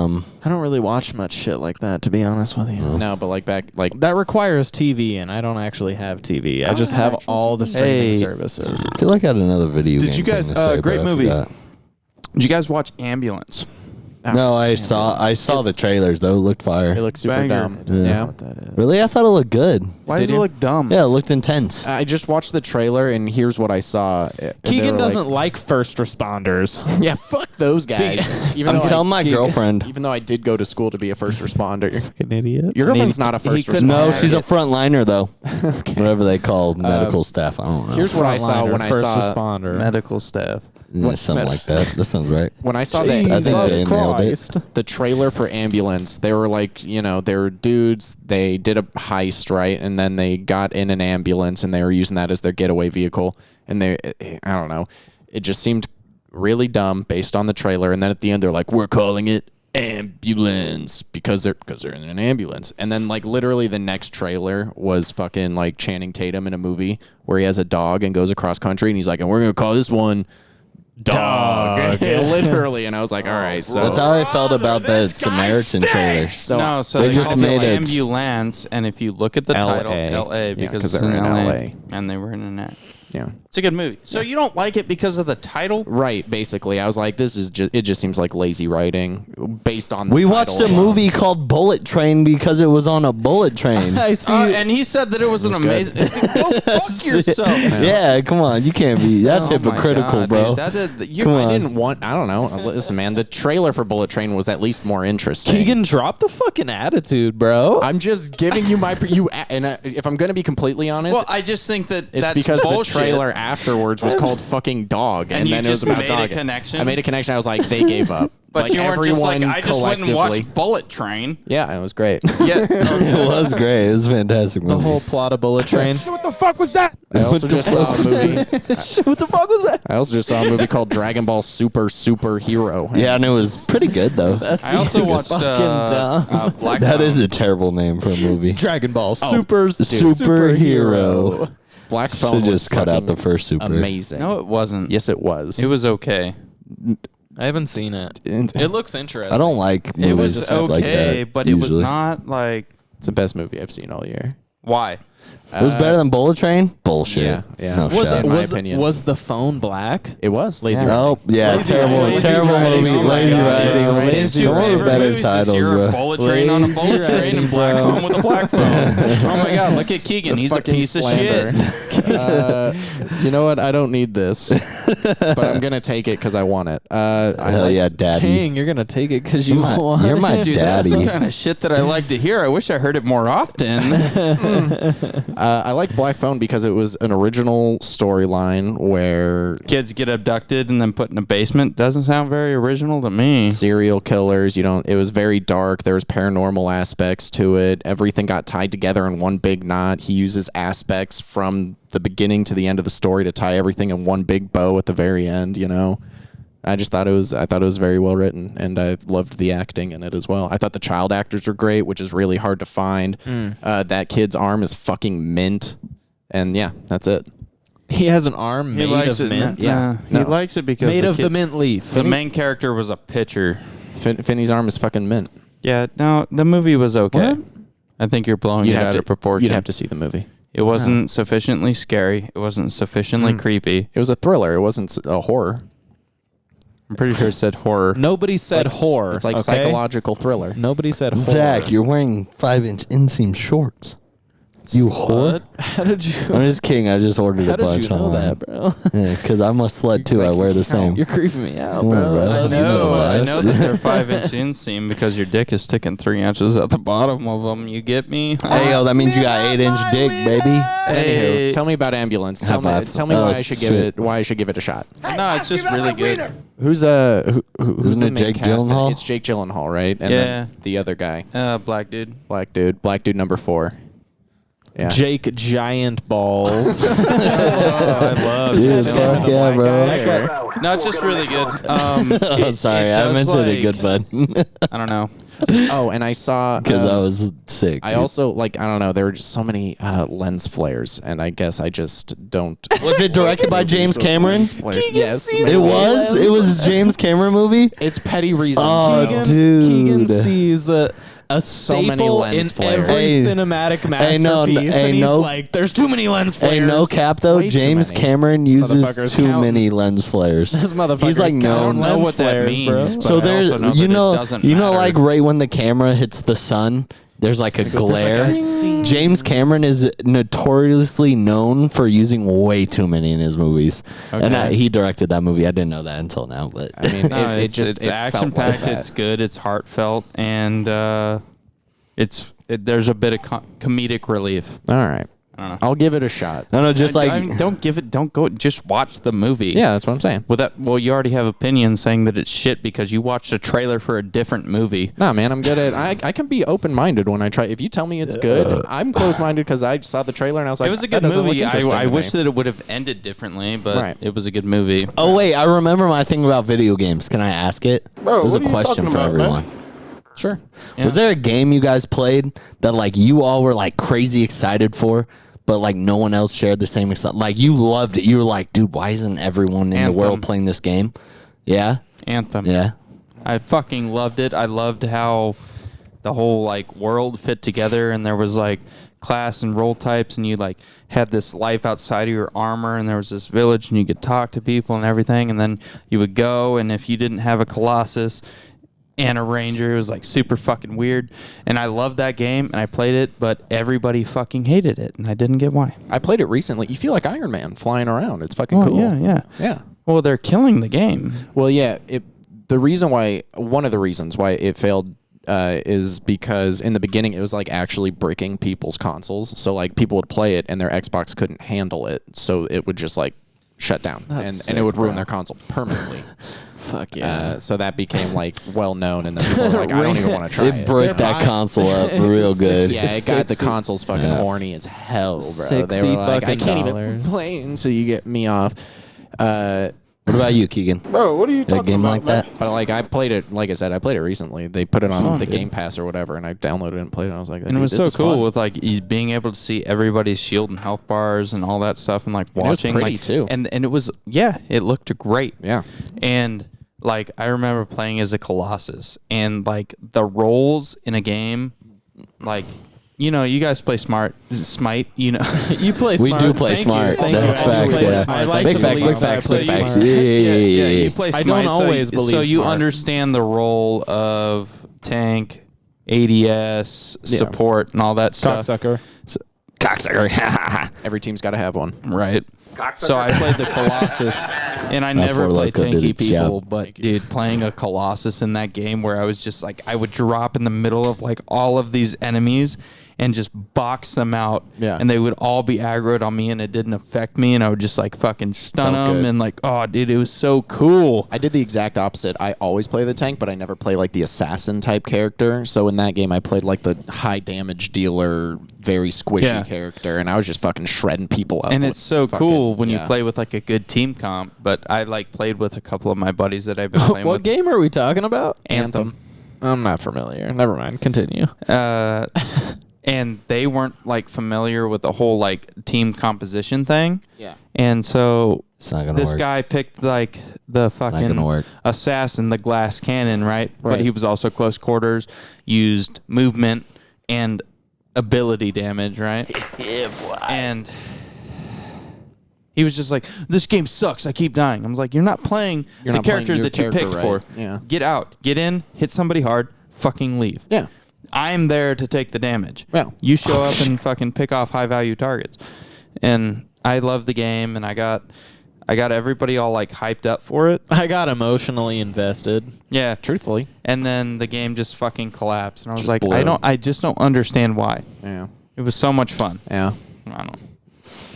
don't really watch much shit like that, to be honest with you. No, but like back, like That requires TV, and I don't actually have TV. I just have all the streaming Hey. services. I feel like I had another video Did game you guys- thing to say, great but I movie. forgot. Did you guys watch Ambulance? No, I saw the trailers though. It looked fire. It looked super Banger. dumb. Yeah. What that is. Really? I thought it looked good. Why Did does it you? look dumb? Yeah, it looked intense. I just watched the trailer, and here's what I saw. Keegan doesn't like first responders. Yeah, fuck those guys. Even I'm though telling my girlfriend. even though I did go to school to be a first responder. An idiot. Your girlfriend's not a first responder. No, she's a frontliner though. Whatever they call medical staff. I don't know. Here's what I saw when I first saw responder. Medical staff. Yeah, something like that. That sounds right. when I saw I think they Jesus nailed it. Christ. the trailer for Ambulance. They were like, they were dudes. They did a heist, right? And then they got in an ambulance, and they were using that as their getaway vehicle. And I don't know. It just seemed really dumb based on the trailer. And then at the end, they're like, "We're calling it ambulance because they're in an ambulance." And then like literally the next trailer was fucking like Channing Tatum in a movie where he has a dog and goes across country, and he's like, "And we're gonna call this one dog." Literally. And I was like, all right, so That's how I felt about the Samaritan trailer. so No, so they they just called made it it- ambulance, and if you look at the title, L.A. because 'cause it's they're in in L.A. LA. and they were in an act. yeah. It's a good movie. So you don't like it because of the title? Right, basically. I was like, this is just, it just seems like lazy writing based on the We title watched a alone. movie called Bullet Train because it was on a bullet train. I see. And he said that it was an amazing. Go fuck yourself. Yeah, come on. You can't be. That's Oh my hypocritical, God, bro. dude. Come I on. didn't want, I don't know. Listen, man, the trailer for Bullet Train was at least more interesting. Keegan, drop the fucking attitude, bro. I'm just giving you my, if I'm going to be completely honest, Well, I just think that it's that's because bullshit. the trailer afterwards was called fucking Dog, and you then it was just about made a dog. connection? I made a connection. I was like, they gave up. But like, you weren't just like, everyone I just went and collectively- watched Bullet Train. Yeah, it was great. Yeah. It was great. It was a fantastic movie. the whole plot of Bullet Train. What the fuck was that? I also just saw a movie. What the fuck was that? I also just saw a movie called Dragon Ball Super Hero. Yeah, and it was pretty good though. I also watched Black That Phone. is a terrible name for a movie. Dragon Ball Oh, Superhero. Black Phone Should was just cut out fucking the first super. amazing. No, it wasn't. Yes, it was. It was okay. I haven't seen it. It's It looks interesting. I don't like It movies was like okay, that. but it was usually. not like. the best movie I've seen all year. Why? It was better than Bullet Train. Bullshit. Yeah. No Was shot. it- in my opinion. Was the phone black? It was Lazy. Nope. Yeah. Lazy terrible. Riding. Terrible Lazy movie. Riding. Lazy Oh my God. Riding. Lazy Riding. His two Come on with favorite better movies titles, this year are bro. Bullet Train on a bullet train and Black Phone with a black phone. Oh my God! Look at Keegan. He's a Fucking piece of slander. shit. You know what? I don't need this, but I'm gonna take it because I want it. Hell yeah, daddy. Dang, you're gonna take it because you want. You're my Dude, that's daddy. the kind of shit that I like to hear. I wish I heard it more often. I like Black Phone because it was an original storyline where Kids get abducted and then put in a basement. Doesn't sound very original to me. serial killers. It was very dark. There was paranormal aspects to it. Everything got tied together in one big knot. He uses aspects from the beginning to the end of the story to tie everything in one big bow at the very end. I just thought it was very well written, and I loved the acting in it as well. I thought the child actors were great, which is really hard to find. That kid's arm is fucking mint, and yeah, that's it. He has an arm He made likes of it. mint. Yeah. He No. likes it because Made of the kid- mint leaf. The main character was a pitcher. Finney's arm is fucking mint. Yeah, no, the movie was okay. What? I think you're blowing it out of proportion. You'd have to see the movie. It wasn't sufficiently scary. It wasn't sufficiently creepy. It was a thriller. It wasn't a horror. I'm pretty sure it said horror. Nobody said horror. It's like okay? psychological thriller. Nobody said horror. Zach, you're wearing 5-inch inseam shorts. You whore. How did you? I'm just kidding. I just ordered How a did bunch you know online. that, bro? Because I'm a slut too. I wear the same. You're creeping me out, Come on, bro. bro. I love I you so know, much. I know that they're 5-inch inseam because your dick is sticking 3 inches at the bottom of them. You get me? Hey, yo, that means you got 8-inch dick, baby. Anywho, tell me about Ambulance. Tell me, High five. tell me Oh, why I should give shit. it. Why I should give it a shot. No, it's just really good. Who's who's Isn't the it main Jake cast? Gyllenhaal? It's Jake Gyllenhaal, right? And Yeah. then the other guy, Black dude. black dude number 4. Yeah. Jake Giant Balls. I love Dude, Jake fuck Gyllenhaal. yeah, bro. No, it's just really good. Oh, sorry. I meant it a good bud. I don't know. Oh, and I saw Because I was sick. I dude. also I don't know. There were just so many lens flares, and I guess I just don't. Was it directed by James Cameron? Yes, It was? It was James Cameron movie? It's petty reasons. Oh, you know? dude. Keegan sees a So many staple lens in flares. every Hey, cinematic hey, no, masterpiece. hey, and he's no. like, there's too many lens flares. Hey, no cap though. Way too James many. Cameron This uses motherfucker's too counting. many lens flares. This motherfucker's He's like counting I don't known. know lens what that flares, means, bro. but So I there's, also know you that it know, doesn't you know, matter. like right when the camera hits the sun, there's like a glare. James Cameron is notoriously known for using way too many in his movies, and Okay. he directed that movie. I didn't know that until now, but I mean, No, it's action packed. It's good. It's heartfelt, and there's a bit of comedic relief. all right. I don't know. I'll give it a shot. I don't know, just like Don't give it. Don't go. Just watch the movie. Yeah, that's what I'm saying. Well, you already have opinions saying that it's shit because you watched a trailer for a different movie. Nah, man, I'm good at. I can be open minded when I try. If you tell me it's good, I'm closed minded because I saw the trailer and I was like, It was a that good doesn't look movie. interesting I to wish me. that it would have ended differently, but Right. it was a good movie. Oh wait, I remember my thing about video games. Can I ask it? Bro, it was what a are you question talking for about, man? everyone. Sure. Yeah. Was there a game you guys played that like you all were like crazy excited for, but like no one else shared the same excitement? Like you loved it. You were like, dude, why isn't everyone in the world Anthem. playing this game? Yeah, Anthem. yeah. I fucking loved it. I loved how the whole like world fit together, and there was like class and role types, and you like had this life outside of your armor, and there was this village, and you could talk to people and everything, and then you would go, and if you didn't have a Colossus and a Ranger, it was like super fucking weird. And I loved that game, and I played it, but everybody fucking hated it, and I didn't get why. I played it recently. You feel like Iron Man flying around. It's fucking Oh, cool. yeah. Yeah. Well, they're killing the game. Well, yeah. One of the reasons why it failed is because in the beginning it was like actually breaking people's consoles. So like people would play it and their Xbox couldn't handle it, so it would just like shut down and it would ruin their console permanently. Fuck yeah. So that became like well known, and then people were like, I don't even want to try it. It broke that console up real good. Yeah, it got the consoles fucking horny as hell, bro. They 60 were like, I fucking can't even dollars. play until you get me off. What about you, Keegan? Bro, what are you A talking game about, like man? that? But like I played it, like I said, I played it recently. They put it on the Game Pass or whatever, and I downloaded it and played it. I was like, And it was this so is cool fun. with like being able to see everybody's shield and health bars and all that stuff, and like And it was watching pretty, like too. and it was it looked great. Yeah. And like I remember playing as a Colossus, and like the roles in a game, like you know, you guys play Smite. You know, You play We smart. do play Thank you. smart. Thank you. That's I facts, play yeah. smart. I like Big to facts, believe big facts, I play big facts. smart. Yeah. you play I Smite. don't always believe so you smart. understand the role of tank, ADS, support, and all that stuff. Cocksucker. Cocksucker. Every team's got to have one. Right. So I played the Colossus, and I never Four played Loko did tanky its people, job. but dude, playing a Colossus in that game where I was just like, I would drop in the middle of like all of these enemies and just box them out, Yeah. and they would all be aggroed on me, and it didn't affect me, and I would just like fucking stun Felt them, good. and like, oh, dude, it was so cool. I did the exact opposite. I always play the tank, but I never play like the assassin type character. So in that game, I played like the high damage dealer, very squishy Yeah. character, and I was just fucking shredding people up. And with it's so fucking- cool when you yeah. play with like a good team comp. But I like played with a couple of my buddies that I've been playing What with. game are we talking about? Anthem. I'm not familiar. Never mind. Continue. And they weren't like familiar with the whole like team composition thing. Yeah. And so It's not gonna this work. guy picked like the fucking gonna work. assassin, the glass cannon, right? But Right. he was also close quarters, used movement and ability damage, right? Yeah, boy. And he was just like, "This game sucks. I keep dying." I was like, "You're not playing You're the not playing character your that you character picked right. for. Yeah. Get out, get in, hit somebody hard, fucking leave." Yeah. I'm there to take the damage. Yeah. You show up and fucking pick off high value targets. And I love the game, and I got everybody all like hyped up for it. I got emotionally invested. Yeah. Truthfully. And then the game just fucking collapsed. And I was Just like, blew. I just don't understand why. Yeah. It was so much fun. Yeah. I don't know.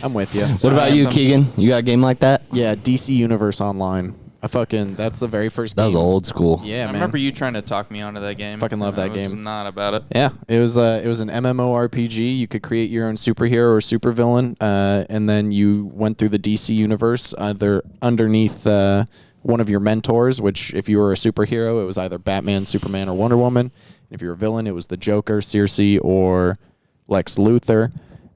I'm with you. What about you, Keegan? You got a game like that? Yeah, DC Universe Online. That's the very first That was game. old school. Yeah, I man. remember you trying to talk me onto that game. Fucking love and that I was game. not about it. Yeah, it was an MMORPG. You could create your own superhero or supervillain, and then you went through the DC universe either underneath one of your mentors, which if you were a superhero, it was either Batman, Superman, or Wonder Woman. If you're a villain, it was the Joker, Circe, or Lex Luthor.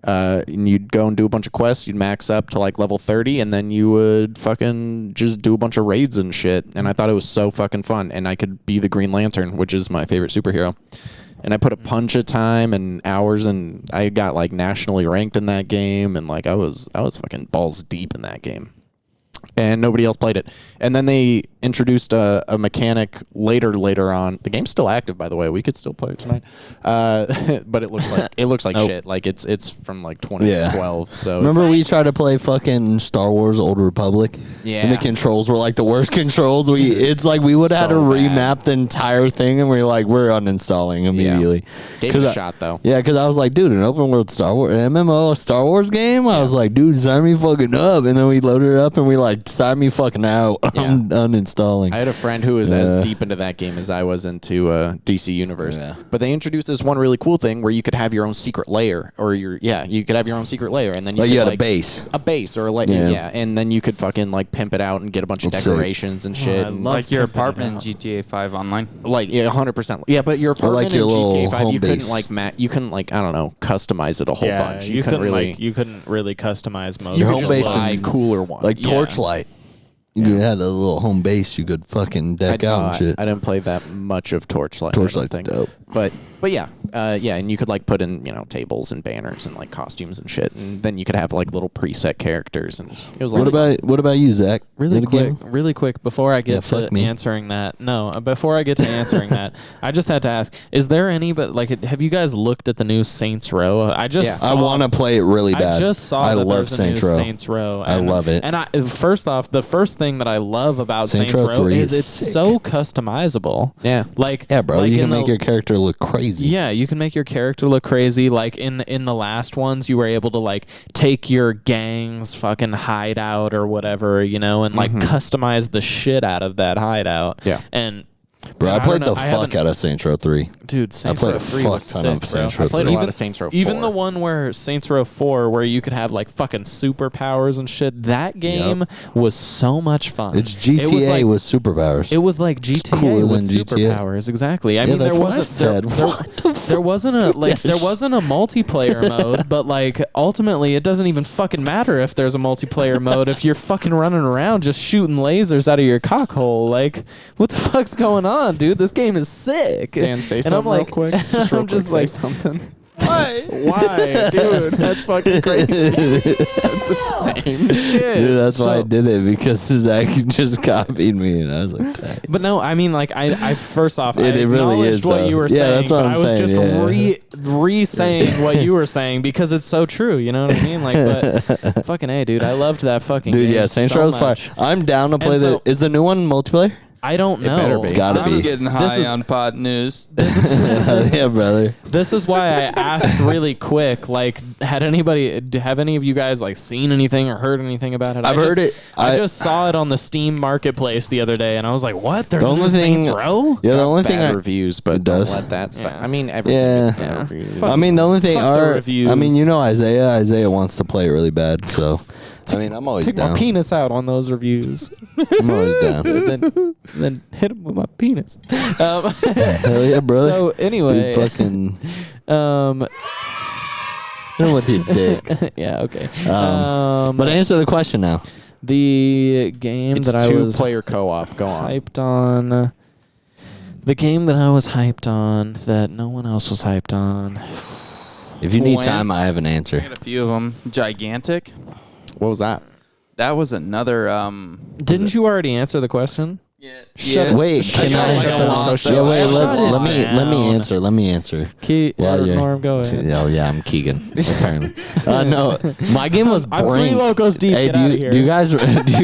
And you'd go and do a bunch of quests. You'd max up to like level 30, and then you would fucking just do a bunch of raids and shit. And I thought it was so fucking fun. And I could be the Green Lantern, which is my favorite superhero. and I put a bunch of time and hours, and I got like nationally ranked in that game, and like I was fucking balls deep in that game. And nobody else played it. And then they introduced a mechanic later on. The game's still active, by the way. We could still play it tonight. But it looks like shit. Like it's from like 2012. So remember we tried to play fucking Star Wars Old Republic? Yeah. And the controls were like the worst controls. It's like we would have had to So remap the entire thing, and we're uninstalling immediately. Gave it a shot though. Yeah, because I was like, dude, an open world Star Wars MMO Star Wars game. I was like, dude, sign me fucking up. And then we loaded it up, and we like, sign me fucking out. Yeah. I'm uninstalling. I had a friend who was as deep into that game as I was into DC Universe. Yeah. But they introduced this one really cool thing where you could have your own secret lair, or you could have your own secret lair, and then you had could, a base. a base, or like and then you could fucking like pimp it out and get a bunch of That's decorations and shit. I and love Like your pimping it apartment in out. GTA 5 online. like 100%. Yeah, but your apartment your in little GTA 5, home you base. couldn't like you couldn't like I don't know customize it a whole bunch. You couldn't really. you couldn't really customize most. You Your could home just base buy and- cooler ones. Like Torchlight. You had a little home base you could fucking deck out and shit. I didn't play that much of Torchlight. Torchlight's I don't think. dope. But yeah, and you could like put in tables and banners and like costumes and shit, and then you could have like little preset characters, and it was like What about you, Zach? Really Did a game? really quick, before I Yeah, get fuck to me. answering that. No, before I get to answering that, I just had to ask: is there any? But like, have you guys looked at the new Saints Row? I just I saw- want to play it really bad. I just saw I that love there's a Saints new Row. Saints Row. I love it. And first off, the first thing that I love about Saints Saints Row Row 3 is is it's sick. so customizable. Yeah. Like Yeah, bro, like you in can make the- your character look crazy. Yeah, you can make your character look crazy. Like in the last ones, you were able to like take your gang's fucking hideout or whatever, and like customize the shit out of that hideout. Yeah. And Bro, I don't played know, the I fuck haven't- out of Saints Row 3. Dude, Saints played Row a 3 fuck was ton sick, of bro. Saints Row I played a 3. lot of Saints Row 4. Even the one where Saints Row 4, where you could have like fucking superpowers and shit, that game was so much fun. It's GTA It was like, with superpowers. it was like GTA cooler with than GTA. superpowers, exactly. I Yeah, mean, that's there what I wasn't said. What the there wasn't a there wasn't a multiplayer mode, but like ultimately, it doesn't even fucking matter if there's a multiplayer mode if you're fucking running around just shooting lasers out of your cock hole. Like, what the fuck's going on, dude? This game is sick. Dan, say And something I'm like, real quick. Just real I'm quick, just say like, something. why? Why, dude? That's fucking crazy. Said the same shit. Dude, that's why I So- did it, because Zach just copied me, and I was like, dang. But no, I mean, like, I first off, I It really acknowledged is, what though. you were Yeah, saying, that's what but I'm I was saying, just yeah. re-saying what you were saying because it's so true. You know what I mean? Like, but fucking A, dude, I loved that fucking Dude, game yeah, Saints so Row's fire. much. I'm down to play And so- Is the new one multiplayer? I don't know. better be. It's gotta This be. is- Getting this high is- on pod news. Yeah, brother. This is why I asked really quick. Like, have any of you guys like seen anything or heard anything about it? I've heard it. I just saw it on the Steam Marketplace the other day, and I was like, "What? There's The a new only thing- Saints Row?" Yeah, the only thing Bad I reviews, but It does. don't let that stop. Yeah. I mean, everything Yeah. gets bad Yeah. reviews. Fuck. I mean, the only thing Fuck the reviews. I mean, Isaiah wants to play it really bad, so I mean, I'm always Take down. my penis out on those reviews, I'm always down. then hit him with my penis. Hell yeah, brother. So anyway, Dude, fucking um, hit him with your dick. yeah, okay. But answer the question now. The game It's that I was two-player co-op. Go on. hyped on. The game that I was hyped on that no one else was hyped on. If you need When- time, I have an I answer. got a few of them. Gigantic. What was that? That was another. Didn't you already answer the question? Yeah. Wait, can I? I don't want Yeah, wait. that. Let me down. answer. Let me answer. While you're- Norm, go ahead. Oh yeah, I'm Keegan. Apparently, no, my game was I'm Brink. 3 Locos deep. Hey, Get outta here. do you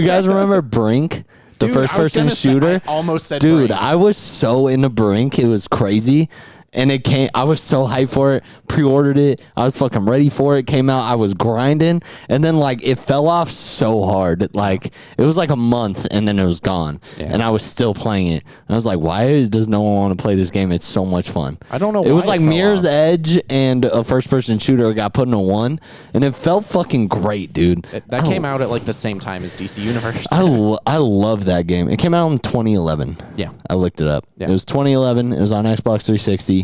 guys remember Brink, the Dude, first I was person gonna say- shooter? I almost said Dude, Brink. I was so into Brink, it was crazy. And it came. I was so hyped for it. Pre-ordered it. I was fucking ready for it. Came out. I was grinding, and then like it fell off so hard. Like it was like a month, and then it was gone. Yeah. And I was still playing it. And I was like, why does no one want to play this game? It's so much fun. I don't know It why was it like fell Mirror's off. Edge and a first-person shooter got put in a 1, and it felt fucking great, dude. That came out at like the same time as DC Universe. I love that game. It came out in 2011. Yeah. I looked it up. Yeah. It was 2011. It was on Xbox 360.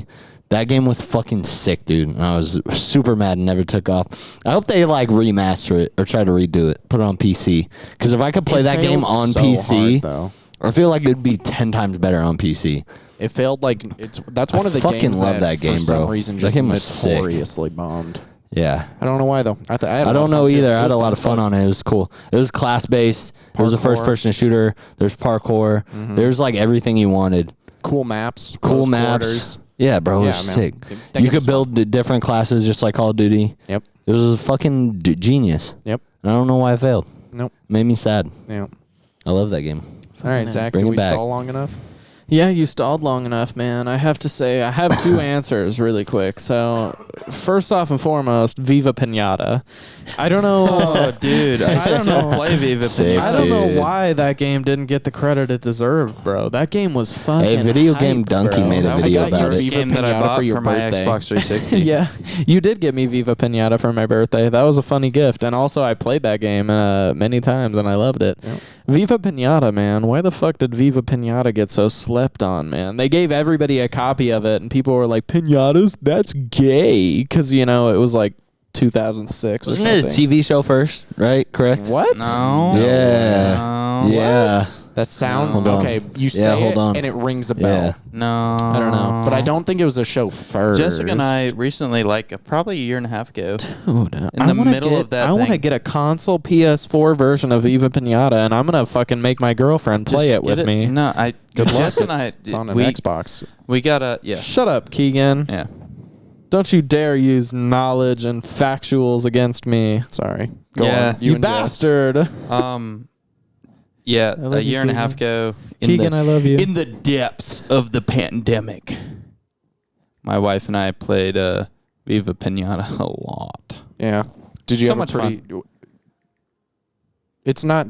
That game was fucking sick, dude. And I was super mad and never took off. I hope they like remaster it or try to redo it, put it on PC. Because if I could play that game on PC, though. I feel like it'd be 10 times better on PC. It failed like that's one of the fucking games love that game, for some bro. reason That just game was sick. notoriously bombed. Yeah. I don't know why though. I don't know either. I had a lot of fun on it. It was cool. It was class based. It was a first person shooter. There's parkour. There's like everything you wanted. Cool maps. Cool close maps. quarters. Yeah, bro. It Yeah, was man. sick. That You game could was build the different classes just like Call of Duty. Yep. It was a fucking genius. Yep. And I don't know why I failed. Nope. Made me sad. Yeah. I love that game. All right, Zach. Bring Did it we back. stall long enough? Yeah, you stalled long enough, man. I have to say, I have two answers really quick. So, first off and foremost, Viva Pinata. I don't know. Oh, dude, I don't know. Play Viva Sick, Pinata. I don't know dude. why that game didn't get the credit it deserved, bro. That game was fucking Hey, Video Game hype, Donkey bro. made a That was video the about first it. Viva game that I Pinata bought for your for my birthday. Xbox 360. Yeah, you did get me Viva Pinata for my birthday. That was a funny gift, and also I played that game many times, and I loved it. Yep. Viva Pinata, man. Why the fuck did Viva Pinata get so slept on, man? They gave everybody a copy of it, and people were like, "Pinatas? That's gay," because you know it was like 2006 Wasn't or it a something. TV show first? Right? Correct? What? No. Yeah. No. Yeah. That sound. Hold on. Okay, you Yeah, say hold it on. and it rings a bell. Yeah. No. I don't know. But I don't think it was a show first. Jessica and I recently, like probably a year and a half ago, Dude, in the middle of that I want to thing. get a console PS4 version of Viva Pinata, and I'm gonna fucking make my girlfriend play Just it with get me. No, Good luck. Jess and I, It's on an we, Xbox. we got a Shut up, Keegan. yeah. Don't you dare use knowledge and factuals against me. Sorry. Go Yeah. on. You and Jess. bastard. Yeah, love a you, year and a half Keegan. ago. In Keegan, I love you. In the depths of the pandemic, my wife and I played Viva Pinata a lot. Yeah. Did you So have much a pretty? It's not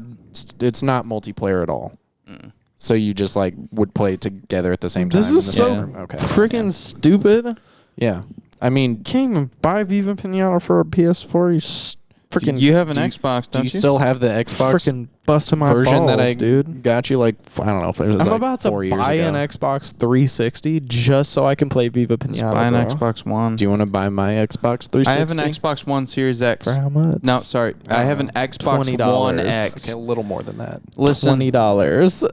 multiplayer at all. So you just like would play it together at the same time. This in is the so same room? Okay. freaking stupid. Yeah. I mean, Can't even buy Viva Pinata for a PS4. You freaking You have an do you- Xbox, do don't you still have the Xbox freaking busting my version balls, that I dude. got you? Like I don't know if it was I'm like about to 4 years buy ago. an Xbox 360 just so I can play Viva Pinata. Just buy an bro. Xbox One. Do you want to buy my Xbox 360? I have an Xbox One Series X. For how much? No, sorry. I have an Xbox $20. One X. Okay, a little more than that. Listen, $20.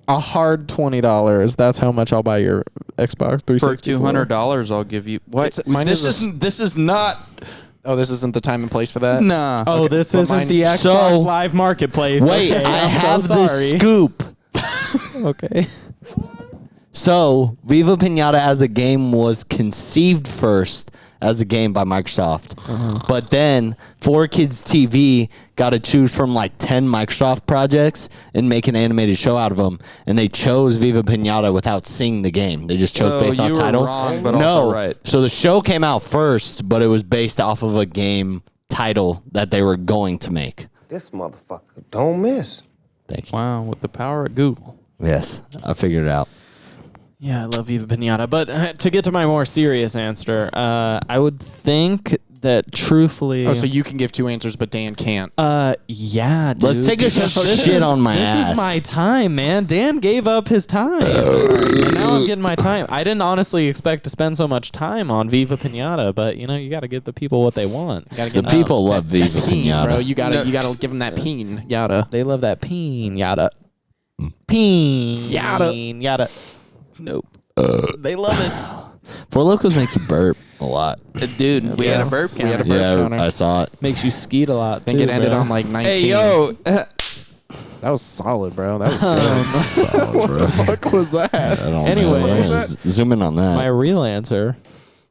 A hard $20. That's how much I'll buy your Xbox 360 for $200, I'll give you. What? It's- mine this is a- isn't. This is not. Oh, this isn't the time and place for that? Nah. Oh, Okay, this but isn't the mine's- Xbox So- Live Marketplace. Wait, Okay, I I'm have so the sorry. scoop. Okay. So, Viva Pinata as a game was conceived first as a game by Microsoft. But then 4Kids TV got to choose from like 10 Microsoft projects and make an animated show out of them. And they chose Viva Pinata without seeing the game. They just chose So based you off were title. wrong, but no. also right. So the show came out first, but it was based off of a game title that they were going to make. This motherfucker don't miss. Thank you. Wow, with the power of Google. Yes, I figured it out. Yeah, I love Viva Pinata. But to get to my more serious answer, I would think that truthfully. Oh, so you can give two answers, but Dan can't. Yeah, dude. Let's take a because this shit is- on my This ass. is my time, man. Dan gave up his time. And now I'm getting my time. I didn't honestly expect to spend so much time on Viva Pinata, but you know, you got to give the people what they want. You got to The give people love Viva Peen, bro. Pinata. You gotta give him that peen. Yada. They love that pinata. Pinata. Nope. They love it. Four Lokos make you burp a lot. Dude, we had a burp We had counter. a burp counter. I saw it. Makes you skeet a lot, I think too, it ended bro. on like 19. Hey, yo. That was solid, bro. That was good. What the fuck was that? I don't know. Anyways. Zoom in on that. My real answer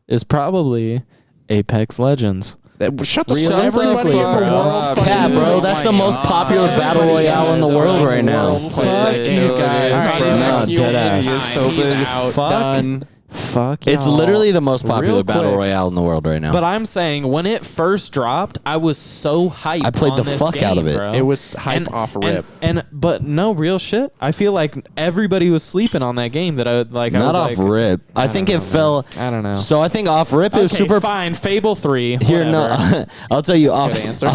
is probably Apex Legends. Shut the Real fuck. Everybody in the fuck world up, fucking Yeah, dude. bro, Oh that's my the most God. popular battle royale in the world right now. Fuck you guys. All right, bro. Zach, you dead was ass. time. He's out. Fuck. Done. Fuck It's y'all. literally the most popular Real battle quick. royale in the world right now. But I'm saying when it first dropped, I was so hyped. I played on the this fuck game, out of it. bro. It was hype off rip. But no real shit. I feel like everybody was sleeping on that game. That I would like. I Not was off like, rip. I think it fell. I don't know. So I think off rip it was Okay, super. fine. Fable 3. Here, whatever. no, I'll tell you off. good answer.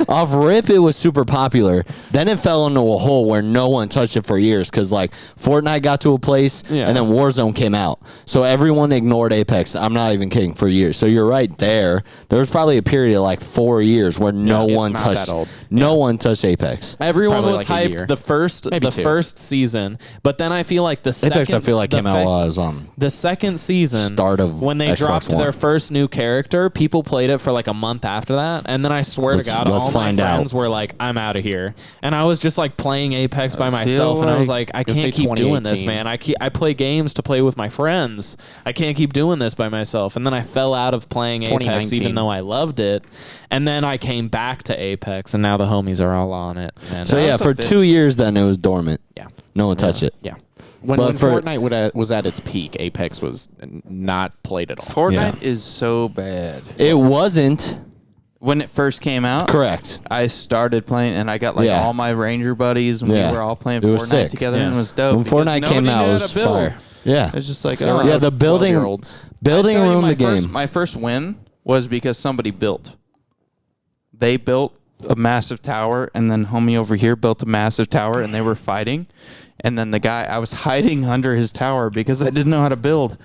Off rip, it was super popular. Then it fell into a hole where no one touched it for years because like Fortnite got to a place Yeah. and then Warzone came out. So So everyone ignored Apex. I'm not even kidding, for years. So you're right there. There was probably a period of like 4 years where no it's one not touched that old. no one touched Apex. Everyone Probably was like a year. hyped the first season, but then I feel like the second Apex, I feel like came out while I was on. the second season Start of when they Xbox dropped One. their first new character, people played it for like a month after that, and then I swear Let's to God, all my find out. friends were like, "I'm out of here," and I was just like playing Apex by myself, and I was like, "I Let's say can't keep doing this, 2018. man. I play games to play with my friends. I can't keep doing this by myself." And then I fell out of playing Apex, 2019. even though I loved it, and then I came back to Apex, and now the homies are all on it. And So yeah, was a for bit- 2 years then it was dormant. Yeah. No one touched it. Yeah. When But for- Fortnite was at its peak, Apex was not played at all. Fortnite is so bad. It wasn't When it first came out, correct. I started playing, and I got like Yeah. all my Ranger buddies, and Yeah. we were all playing It was Fortnite sick. together, Yeah. and it was dope. When because Fortnite came nobody out, knew it how was to build. fire. Yeah. It's just like, There oh, were Yeah, the building 12-year-olds. building I tell you, room my the game. My first win was because somebody built. They built a massive tower, and then homie over here built a massive tower, and they were fighting. And then the guy, I was hiding under his tower because I didn't know how to build.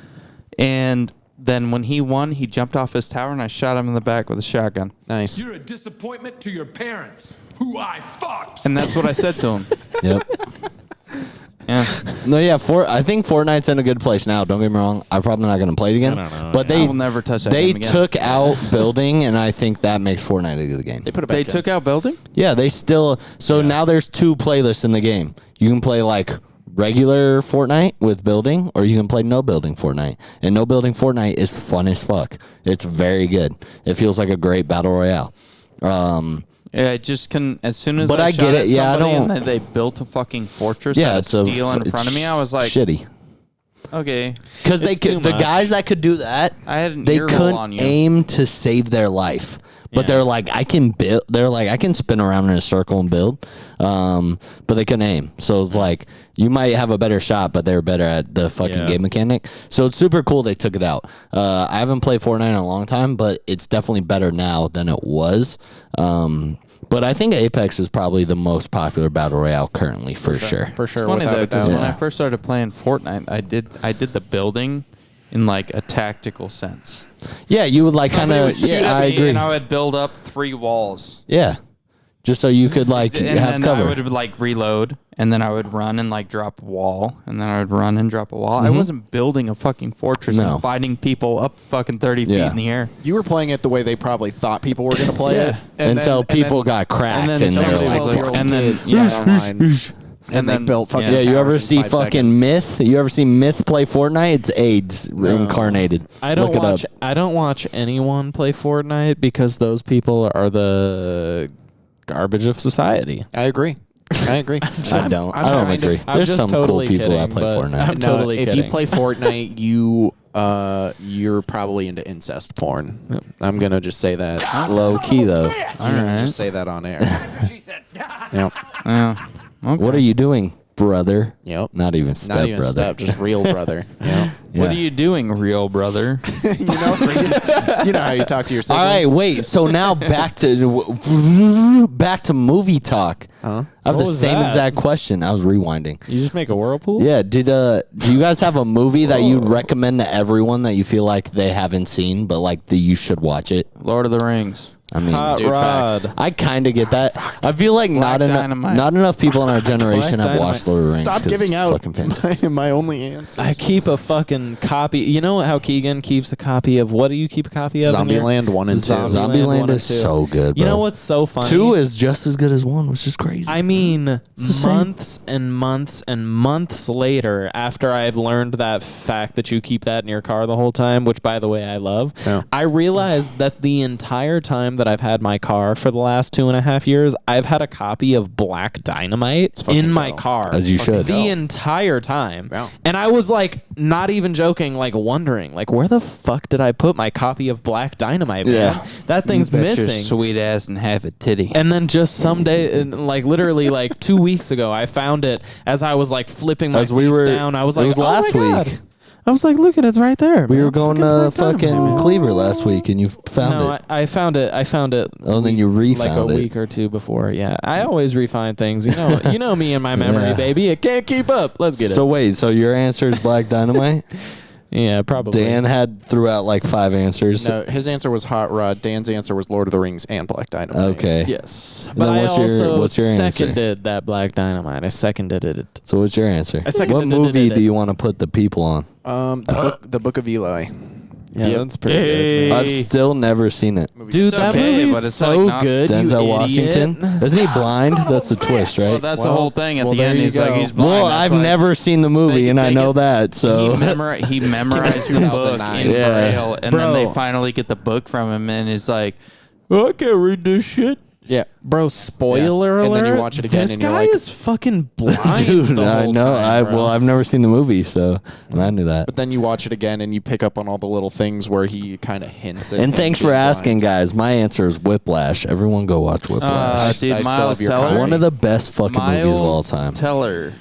And then when he won, he jumped off his tower, and I shot him in the back with a shotgun. Nice. You're a disappointment to your parents, who I fucked. And that's what I said to him. Yep. Yeah. No, yeah, I think Fortnite's in a good place now. Don't get me wrong. I'm probably not going to play it again. I don't know. But I they will never touch that They game again. took out building, and I think that makes Fortnite a good game. They put it back They in. took out building? Yeah, they still. So now there's 2 playlists in the game. You can play like regular Fortnite with building, or you can play no building Fortnite. And no building Fortnite is fun as fuck. It's very good. It feels like a great battle royale. Yeah, I just couldn't. As soon as But I I shot get at it. Yeah, I somebody don't- and then they built a fucking fortress Yeah, out it's of a steel in it's front of me. I was like, shitty. okay. Because they It's too could, the much. guys that could do that, I had an they ear roll couldn't on you. aim to save their life. But they're like, I can build. They're like, I can spin around in a circle and build. But they couldn't aim. So it's like, you might have a better shot, but they're better at the fucking game mechanic. So it's super cool they took it out. I haven't played Fortnite in a long time, but it's definitely better now than it was. But I think Apex is probably the most popular battle royale currently, for sure. for sure. It's funny without though, a because doubt. when I Yeah. first started playing Fortnite, I did the building in like a tactical sense. Yeah, you would like kind Somebody of. would shoot Yeah, at I me, agree. And I would build up 3 walls. Yeah, just so you could like And have then cover. I would like reload, and then I would run and like drop a wall, and then I would run and drop a wall. I wasn't building a fucking fortress No. and fighting people up fucking 30 feet Yeah. in the air. You were playing it the way they probably thought people were going to play it. And Until then- people and then got cracked, and then and they're somebody like, was like- "Fuck." and then- kids got online, and they then- built fucking Yeah, you ever towers in see 5 fucking seconds. Myth? You ever see Myth play Fortnite? It's AIDS incarnated. I don't Look it watch. up. I don't watch anyone play Fortnite because those people are the garbage of society. I agree. I don't. I'm I don't kind of- agree. I'm There's just some totally cool people that kidding, play but Fortnite. I'm totally if kidding. you play Fortnite, you're probably into incest porn. I'm gonna just say that. Low key though. I'm gonna just say that on air. Yep. Yeah. Okay. What are you doing, brother? Yep. Not even step Not even brother. step, just real brother. Yep. What are you doing, real brother? you know how you talk to your siblings. All right, wait. So now back to movie talk. I have What the was same that? exact question. I was rewinding. You just make a whirlpool. Yeah. Do you guys have a movie that you recommend to everyone that you feel like they haven't seen, but like that you should watch it? Lord of the Rings. I mean, Hot dude, facts. Rod. I kind of get that. I feel like not Dynamite. enough people in our generation have Dynamite. watched Lord of the Rings. Stop 'cause giving it's out fucking fantastic. my only answer. I keep a fucking copy. You know how Keegan keeps a copy of what do you keep a copy of? in here? Zombieland 1 and 2. Zombieland Zombieland 1 and is 2. so good, You bro. know what's so funny? 2 is just as good as 1, which is crazy. I mean, the same. months and months and months later, after I've learned that fact that you keep that in your car the whole time, which, by the way, I love, Yeah. I realized that the entire time that I've had my car for the last 2.5 years, I've had a copy of Black Dynamite in my dope. car. As you should. The entire time. Yeah. And I was like, not even joking, like wondering, like, where the fuck did I put my copy of Black Dynamite, man? Yeah. That thing's Bet your missing. sweet ass and have a titty. And then just someday, like literally like 2 weeks ago, I found it as I was like flipping my As seats we were- down. I was it like, was oh last my God. week. I was like, look at it's right there. We man. were going Black to Dynamite, fucking man. Cleaver last week, and you found No, it. I found it. I found it. Oh, and then you like a refound it. week or two before. Yeah, I always refine things. You know me and my memory, Yeah. baby. It can't keep up. Let's get So it. wait, so your answer is Black Dynamite? Yeah, probably. Dan threw out like 5 answers. No, his answer was Hot Rod. Dan's answer was Lord of the Rings and Black Dynamite. Okay. Yes. And But then I what's your- also what's your answer? seconded that Black Dynamite. I seconded it. So what's your answer? I seconded What movie do you want to put the people on? The Book of Eli. Yeah, Yep. that's pretty good. I've still never seen it. Dude, that okay, movie but is it's so like not- good. Denzel you Washington. idiot. Isn't he blind? That's the twist, right? Well, that's the whole thing. At the there end, you he's like go. he's blind. Well, That's I've why never seen the movie, and I they know get- that. So he memorized the book 2009. in Yeah. Braille, and then they Bro. finally get the book from him, and he's like, oh, I can't read this shit. Yeah. Bro, spoiler Yeah. alert. And then you watch it again This and you're guy like- is fucking blind. dude, the I whole know. time, bro. I've never seen the movie, so and I knew that. But then you watch it again and you pick up on all the little things where he kind of hints at. And him thanks for being asking, blind. guys. My answer is Whiplash. Everyone go watch Whiplash. Dude, I still Miles have your Teller. copy. One of the best fucking movies of all Miles time. Teller.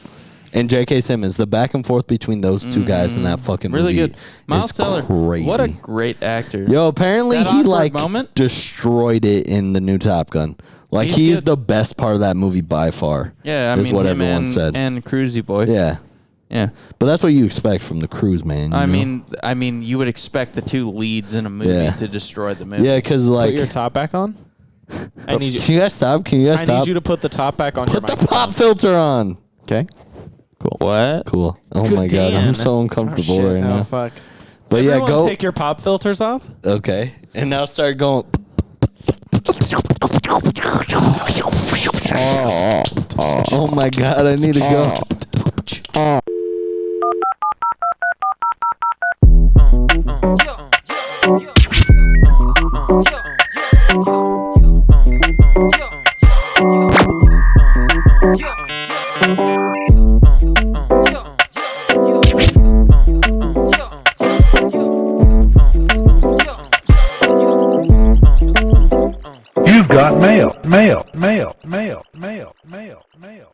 And J.K. Simmons, the back and forth between those two guys in that fucking Really movie good. Miles is Teller. crazy. What a great actor. Yo, apparently That he awkward like moment? destroyed it in the new Top Gun. Like He's he's good. the best part of that movie by far. Yeah, I is mean, what him everyone and, said. and Cruisy Boy. Yeah, Yeah. but that's what you expect from the Cruise, man. you I know? mean, you would expect the two leads in a movie Yeah. to destroy the movie. Yeah, because Put like, your top back on. I need you. can you guys stop? Can you guys I stop? need you to put the top back on. Put your the microphone. pop filter on. Okay. Cool. What? Cool. Oh Good my god, Dan. I'm so uncomfortable Shit, right oh, now. fuck. But yeah, Everyone go. take your pop filters off. Okay, and now start going. Oh my god, I need to go. You've got mail, mail, mail, mail, mail, mail, mail, mail.